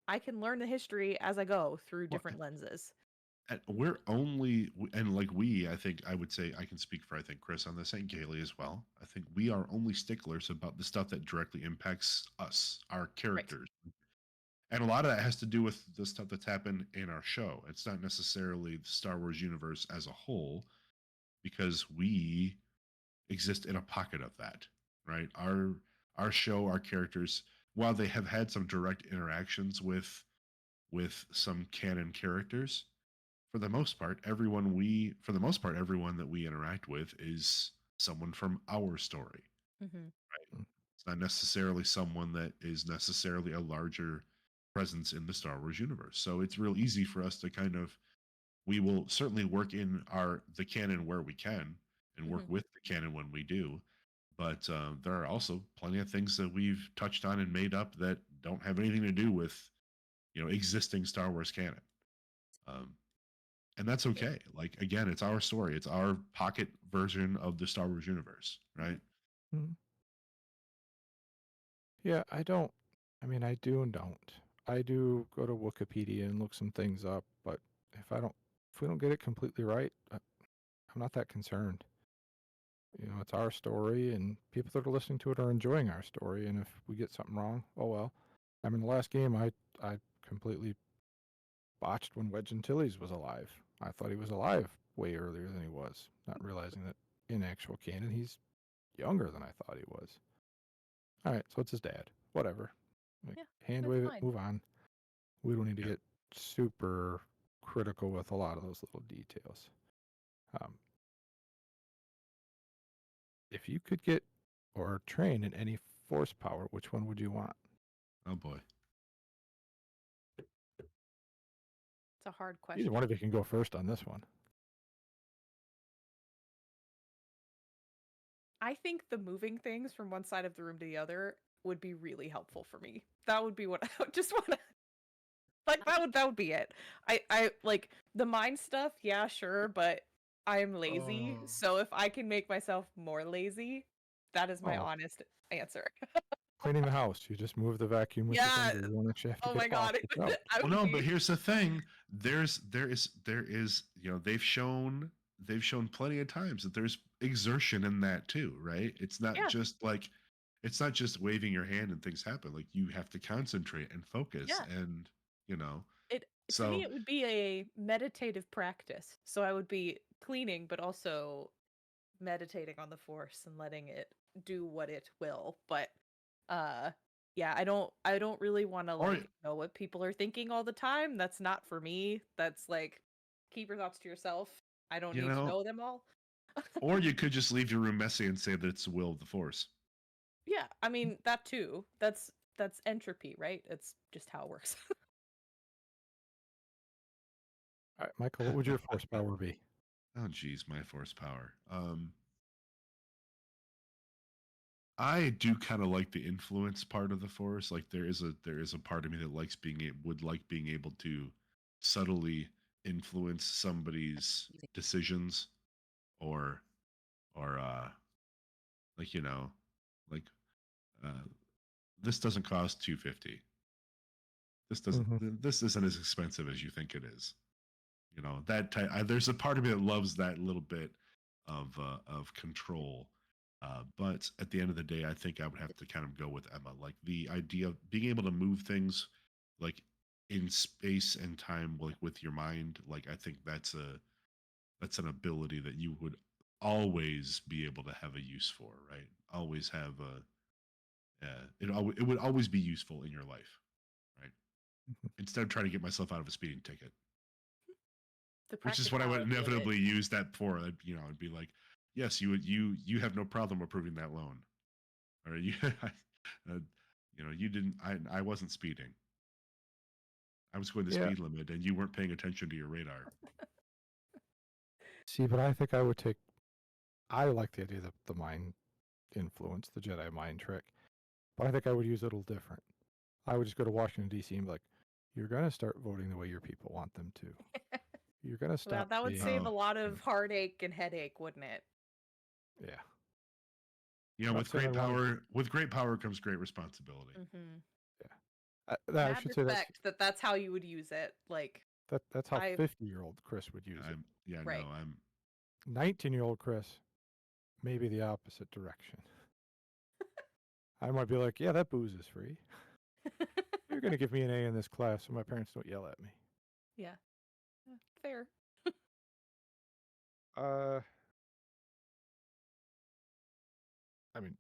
I can learn the history as I go through Well, different lenses. we're only, and like we, I think I would say I can speak for I think Chris on this and Gailey as well. I think we are only sticklers about the stuff that directly impacts us, our Right. characters. And a lot of that has to do with the stuff that's happened in our show. It's not necessarily the Star Wars universe as a whole, because we exist in a pocket of that, right? Our show, our characters, while they have had some direct interactions with some canon characters, for the most part, everyone that we interact with is someone from our story. Mm-hmm. It's not necessarily someone that is necessarily a larger presence in the Star Wars universe. So it's real easy for us to we will certainly work in the canon where we can and work Mm-hmm. with the canon when we do. But there are also plenty of things that we've touched on and made up that don't have anything to do with, existing Star Wars canon. And that's okay. Like, again, it's our story. It's our pocket version of the Star Wars universe, right? Mhm. Yeah, I don't. I mean, I do and don't. I do go to Wikipedia and look some things up, but if we don't get it completely right, I'm not that concerned. It's our story, and people that are listening to it are enjoying our story. And if we get something wrong, oh well. I mean, the last game, I completely botched when Wedge Antilles was alive. I thought he was alive way earlier than he was, not realizing that in actual canon he's younger than I thought he was. All right, so it's his dad. Whatever. Like, Yeah, hand that's wave it, fine. move on. We don't need to Yeah. get super critical with a lot of those little details. If you could get or train in any force power, which one would you want? Oh boy. It's a hard Either question. one of you can go first on this one. I think the moving things from one side of the room to the other would be really helpful for me. That would be what I would just want to that would be it. I like the mind stuff, yeah, sure, but I'm lazy. Oh. So if I can make myself more lazy, that is my Oh, honest answer. cleaning the house. You just move the vacuum with your Yeah. finger. You don't actually have to Oh get my off god. the couch. I Well, would no, be but here's the thing. There is, they've shown plenty of times that there's exertion in that too, right? It's not yeah, just waving your hand and things happen. Like you have to concentrate and focus yeah. and, It to me so it would be a meditative practice. So I would be cleaning but also meditating on the force and letting it do what it will. But uh yeah, I don't really want to or know what people are thinking all the time. That's not for me. That's keep your thoughts to yourself. I don't you need to know, know them all. or you could just leave your room messy and say that it's the will of the force. Yeah, I mean that too. That's entropy, right? It's just how it works. All right, Michael, what would your force power be? Oh geez, my force power. I do kind of like the influence part of the force. Like there is a part of me that would like being able to subtly influence somebody's decisions or like Like, uh, this doesn't cost $250. This doesn't. Mhm. This isn't as expensive as you think it is. You know that type. There's a part of me that loves that little bit of control. But at the end of the day, I think I would have to kind of go with Emma. Like the idea of being able to move things, like in space and time, like with your mind. Like I think that's an ability that you would always be able to have a use for, right? Always have a. It would always be useful in your life, right? Mhm. Instead of trying to get myself out of a speeding ticket. The Which is what I would practicality of it. inevitably use that for. I'd be like, yes, you have no problem approving that loan, or you, you didn't. I wasn't speeding. I was going the Yeah. speed limit, and you weren't paying attention to your radar. See, but I think I would take. I like the idea of the mind influence, the Jedi mind trick, but I think I would use it a little different. I would just go to Washington D.C. and be like, "You're gonna start voting the way your people want them to. You're gonna Well, stop that would being." save a lot you of heartache and headache, wouldn't it? know, yeah. You know, I'm not with saying great I'd want to. power comes great responsibility. Mm-hmm. I Mad should say respect that's how you would use it. Like, that's how I 50-year-old Chris would use it. Right. 19-year-old Chris, maybe the opposite direction. I might be like, yeah, that booze is free. You're gonna give me an A in this class so my parents don't yell at me. Yeah. Fair. I mean,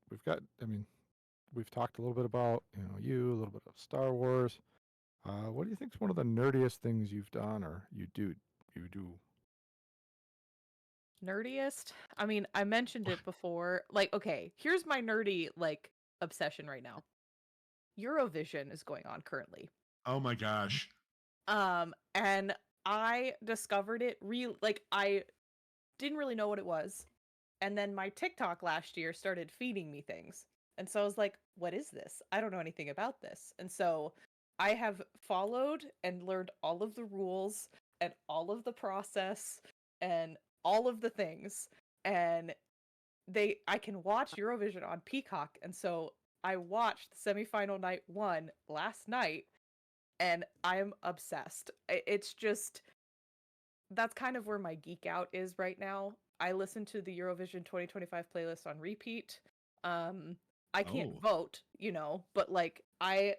we've talked a little bit about, you, a little bit of Star Wars. What do you think's one of the nerdiest things you've done or you do? Nerdiest? I mean, I mentioned it before. Like, okay, here's my nerdy obsession right now. Eurovision is going on currently. Oh my gosh. And I discovered it I didn't really know what it was. And then my TikTok last year started feeding me things. And so I was like, what is this? I don't know anything about this. And so I have followed and learned all of the rules and all of the process and all of the things. And I can watch Eurovision on Peacock. And so I watched semifinal night 1 last night and I'm obsessed. It's just that's kind of where my geek out is right now. I listen to the Eurovision 2025 playlist on repeat. I can't vote, but I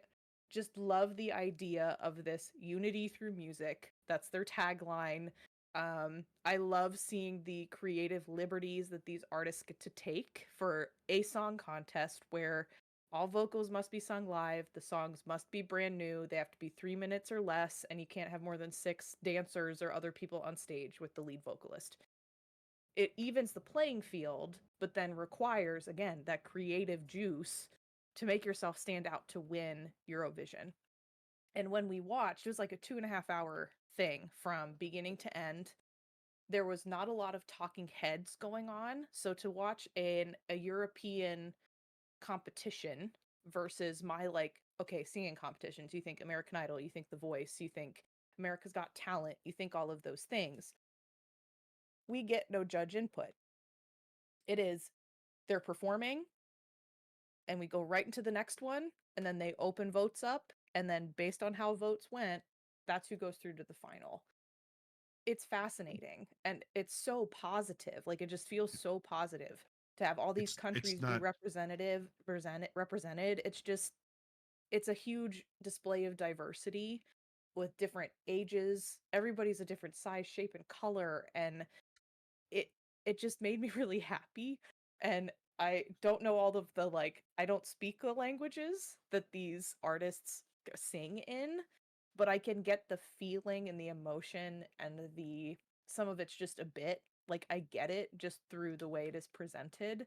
just love the idea of this unity through music. That's their tagline. I love seeing the creative liberties that these artists get to take for a song contest where all vocals must be sung live, the songs must be brand new, they have to be 3 minutes or less, and you can't have more than 6 dancers or other people on stage with the lead vocalist. It evens the playing field, but then requires, again, that creative juice to make yourself stand out to win Eurovision. And when we watched, it was like a 2.5 hour thing from beginning to end. There was not a lot of talking heads going on. So to watch a European competition versus my singing competitions, you think American Idol, you think The Voice, you think America's Got Talent, you think all of those things, we get no judge input. It is they're performing and we go right into the next one, and then they open votes up, and then based on how votes went, that's who goes through to the final. It's fascinating and it's so positive. Like, it just feels so positive to have all these It's countries be not. represented. It's a huge display of diversity with different ages. Everybody's a different size, shape, and color, and it it just made me really happy. And I don't know all of the I don't speak the languages that these artists sing in, but I can get the feeling and the emotion, and the some of it's just a bit I get it just through the way it is presented.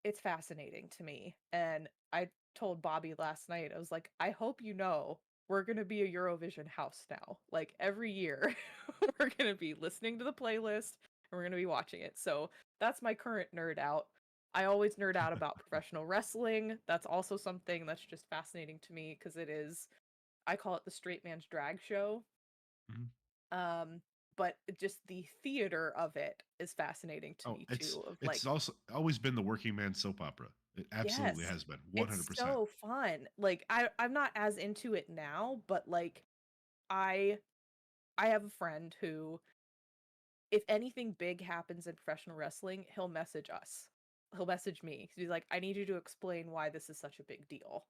It's fascinating to me. And I told Bobby last night, I was like, I hope we're going to be a Eurovision house now. Like, every year, we're going to be listening to the playlist and we're going to be watching it. So that's my current nerd out. I always nerd out about professional wrestling. That's also something that's just fascinating to me because I call it the straight man's drag show. Mhm. But just the theater of it is fascinating to me too. It's also always been the working man soap opera. It absolutely Yes. has been It's 100%. so fun. Like I'm not as into it now, but like I I have a friend who, if anything big happens in professional wrestling, he'll message us. He'll message me. He's like, I need you to explain why this is such a big deal.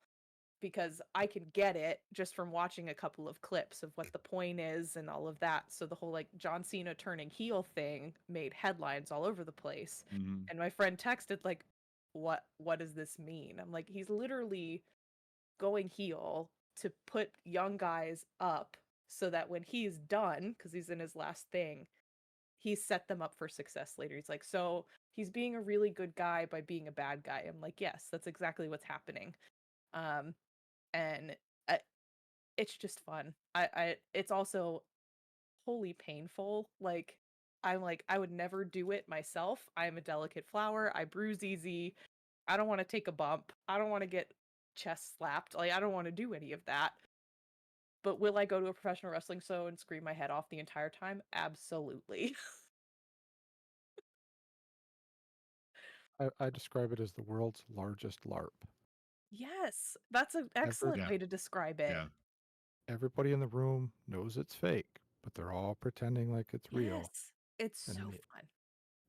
Because I can get it just from watching a couple of clips of what the point is and all of that. So the whole like John Cena turning heel thing made headlines all over the place. Mhm. And my friend texted like, what does this mean? I'm like, he's literally going heel to put young guys up so that when he's done, because he's in his last thing, he's set them up for success later. He's like, so he's being a really good guy by being a bad guy. I'm like, yes, that's exactly what's happening. Um, and it's just fun. It's also wholly painful. Like I'm like, I would never do it myself. I'm a delicate flower. I bruise easy. I don't want to take a bump. I don't want to get chest slapped. Like I don't want to do any of that. But will I go to a professional wrestling show and scream my head off the entire time? Absolutely. I describe it as the world's largest LARP. Yes, that's an Ever, excellent Yeah. way to describe it. Yeah. everybody in the room knows it's fake, but they're all pretending like it's real. Yes, it's And so the, fun.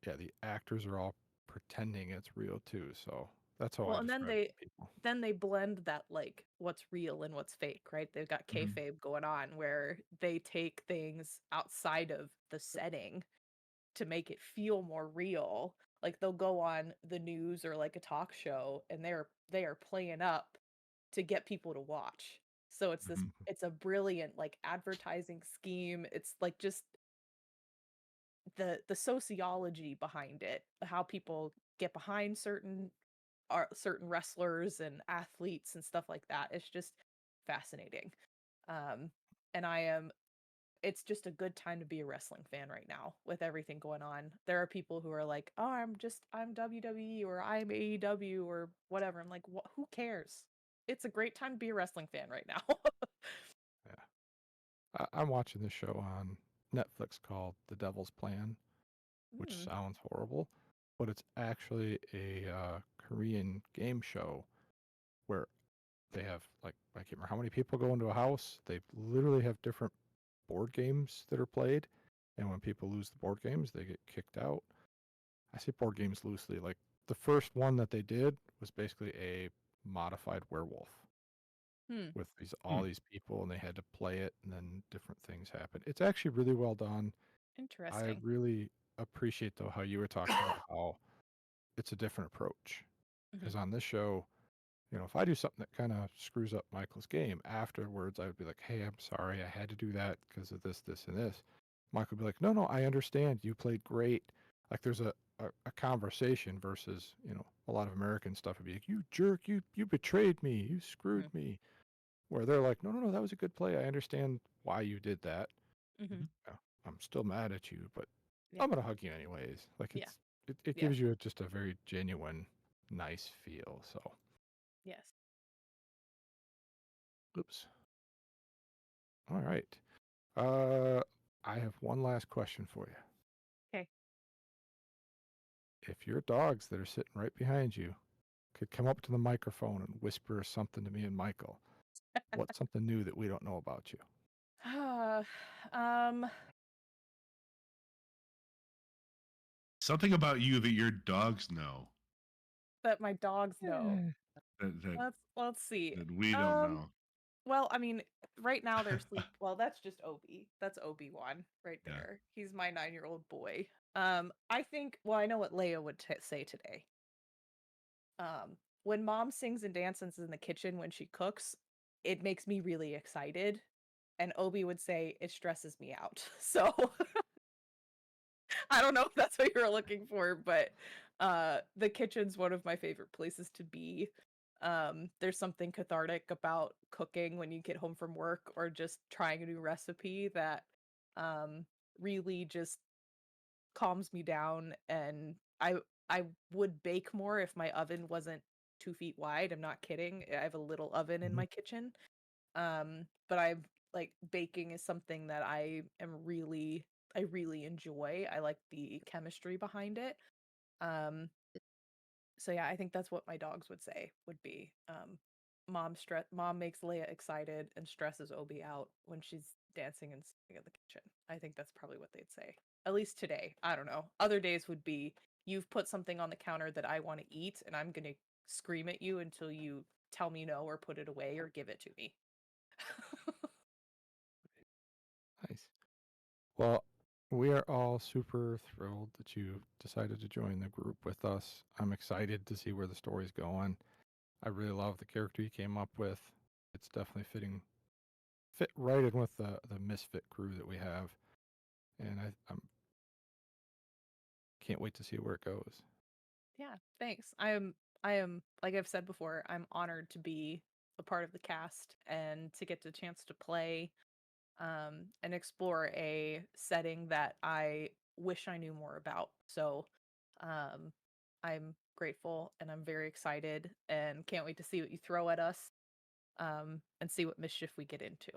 yeah, the actors are all pretending it's real too. So that's how Well, I and describe it to people. then they blend that like what's real and what's fake, right? They've got Mhm. kayfabe going on where they take things outside of the setting to make it feel more real. Like they'll go on the news or like a talk show and they are playing up to get people to watch. So Mhm. it's a brilliant like advertising scheme. It's like just the sociology behind it, how people get behind certain wrestlers and athletes and stuff like that. It's just fascinating. Um, and it's just a good time to be a wrestling fan right now with everything going on. There are people who are like, "Oh, I'm WWE or I'm AEW or whatever." I'm like, who cares? It's a great time to be a wrestling fan right now. Yeah. I'm watching this show on Netflix called The Devil's Plan, which Hmm, sounds horrible, but it's actually a Korean game show where they have like I can't remember how many people go into a house. They literally have different board games that are played, and when people lose the board games, they get kicked out. I say board games loosely. Like the first one that they did was basically a modified werewolf hmm, with Hmm. all these people, and they had to play it, and then different things happen. It's actually really well done. I interesting. really appreciate though how you were talking about how it's a different approach. Hmm. Because on this show, if I do something that kind of screws up Michael's game, afterwards I would be like, hey, I'm sorry, I had to do that because of this, this, and this. Michael would be like, no, no, I understand. You played great. Like there's a conversation versus, a lot of American stuff would be like, you jerk, you betrayed me, you screwed Hmm. me. Where they're like, no, no, no, that was a good play. I understand why you did that. Hmm. Mhm. Yeah, I'm still mad at you, but Yeah. I'm gonna hug you anyways. Like Yeah. it Yes. gives you just a very genuine, nice feel. So, Yes. oops. All right. Uh, I have one last question for you. Okay. If your dogs that are sitting right behind you could come up to the microphone and whisper something to me and Michael, what's something new that we don't know about you? um Something about you that your dogs know that my dogs know. Eh, that Let's see. that we don't Um know. well, I mean, right now they're sleep. Well, that's just Obi. That's Obi-Wan right Yeah. there. He's my 9-year-old boy. I think, well, I know what Leia would say today. When mom sings and dances in the kitchen when she cooks, it makes me really excited. And Obi would say it stresses me out. So I don't know if that's what you're looking for, but the kitchen's one of my favorite places to be. There's something cathartic about cooking when you get home from work or just trying a new recipe that um really just calms me down, and I would bake more if my oven wasn't 2 feet wide. I'm not kidding. I have a little oven in mhm. my kitchen. But I like baking is something that I really enjoy. I like the chemistry behind it. Um, So yeah, I think that's what my dogs would say would be mom makes Leia excited and stresses Obi out when she's dancing and singing in the kitchen. I think that's probably what they'd say. At least today. I don't know. Other days would be you've put something on the counter that I want to eat and I'm going to scream at you until you tell me no or put it away or give it to me. Nice. Well, we are all super thrilled that you decided to join the group with us. I'm excited to see where the story's going. I really love the character you came up with. It's definitely fit right in with the misfit crew that we have, and I'm can't wait to see where it goes. Yeah, thanks. I am like I've said before, I'm honored to be a part of the cast and to get the chance to play and explore a setting that I wish I knew more about. So um I'm grateful and I'm very excited and can't wait to see what you throw at us and see what mischief we get into.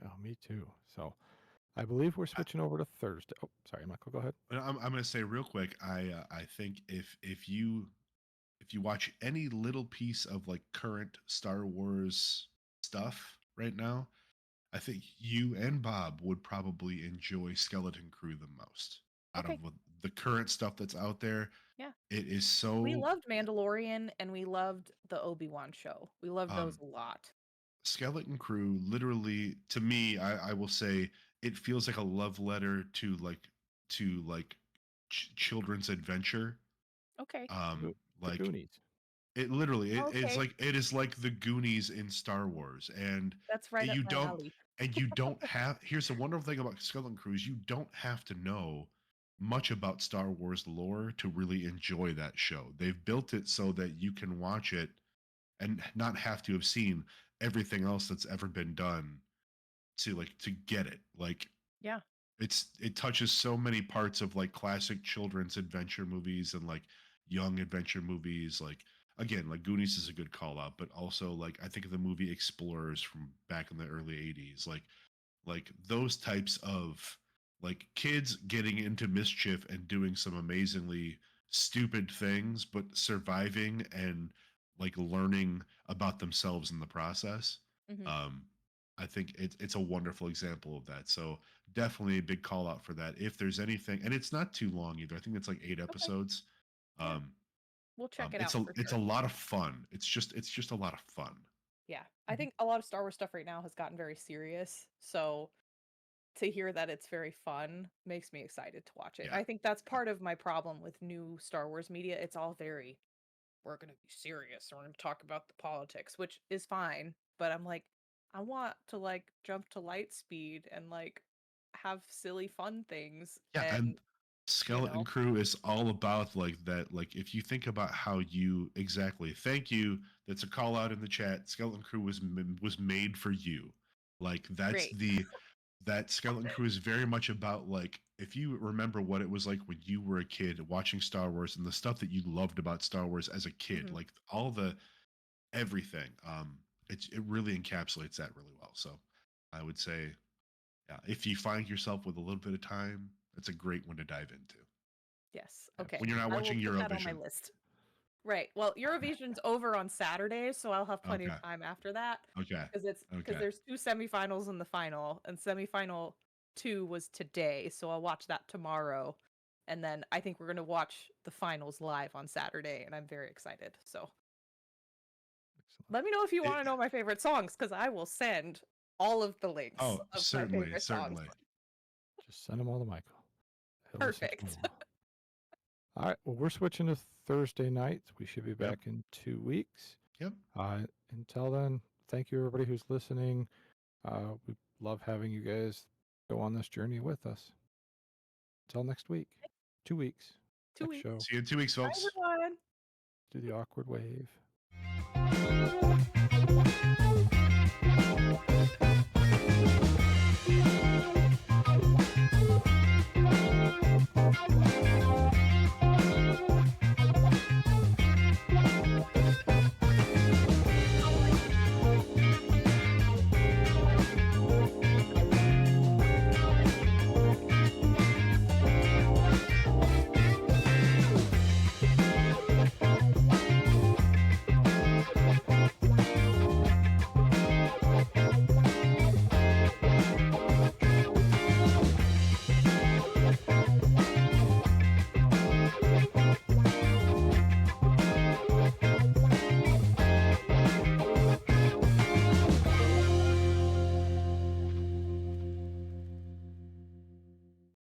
Oh, me too. So I believe we're switching over to Thursday. Oh, sorry, Michael. Go ahead. I'm going to say real quick. I think if you watch any little piece of like current Star Wars stuff right now, I think you and Bob would probably enjoy Skeleton Crew the most out of Okay. the current stuff that's out there. Yeah. It is We so loved Mandalorian and we loved the Obi-Wan show. We loved those a lot. Skeleton Crew literally to me, I will say it feels like a love letter to like children's adventure. Okay. The Like Goonies. it literally Okay. it is like the Goonies in Star Wars, and That's right up you my don't alley. and you don't have here's the wonderful thing about Skeleton Crew is you don't have to know much about Star Wars lore to really enjoy that show. They've built it so that you can watch it and not have to have seen everything else that's ever been done to get it. Like Yeah. it touches so many parts of like classic children's adventure movies and like young adventure movies. Like again, like Goonies is a good call out, but also like I think of the movie Explorers from back in the early 80s. Like those types of like kids getting into mischief and doing some amazingly stupid things but surviving and like learning about themselves in the process. Hmm. um I think it's a wonderful example of that. So definitely a big call out for that if there's anything, and it's not too long either. I think it's like 8 Okay. episodes. Yeah. um We'll check it it's out a for it's a sure. lot of fun. It's just a lot of fun. Yeah. I think a lot of Star Wars stuff right now has gotten very serious. So to hear that it's very fun makes me excited to watch it. Yeah. I think that's part of my problem with new Star Wars media. It's all very, we're going to be serious. We're going to talk about the politics, which is fine. But I'm like, I want to like jump to light speed and like have silly fun things. Yeah, and And, you Skeleton know, Crew is all about like that. Like if you think about how you exactly, thank you. That's a call out in the chat. Skeleton Crew was made for you. Like great. that Skeleton Crew is very much about like if you remember what it was like when you were a kid watching Star Wars and the stuff that you loved about Star Wars as a kid, Mhm. like all the everything. It really encapsulates that really well. So I would say, yeah, if you find yourself with a little bit of time, it's a great one to dive into. Yes. Yeah, Okay. When you're not I will watching put that on my Eurovision. list. Right. Well, Eurovision's over on Saturday, so I'll have plenty Okay. of time after that Okay. because Okay. there's two semifinals in the final, and semifinal 2 was today, so I'll watch that tomorrow. And then I think we're going to watch the finals live on Saturday, and I'm very excited. So excellent. let me know if you It- want to know my favorite songs because I will send all of the links oh, of my certainly, favorite songs. certainly. Just send them all to Michael. He'll listen to Perfect. them all. All right. Well, we're switching to Thursday nights. We should be back in 2 weeks. Yep. Until then, thank you everybody who's listening. We love having you guys go on this journey with us. Until next week. 2 weeks. 2 Next weeks. show. See you in 2 weeks, Bye, folks. everyone. Do the awkward wave.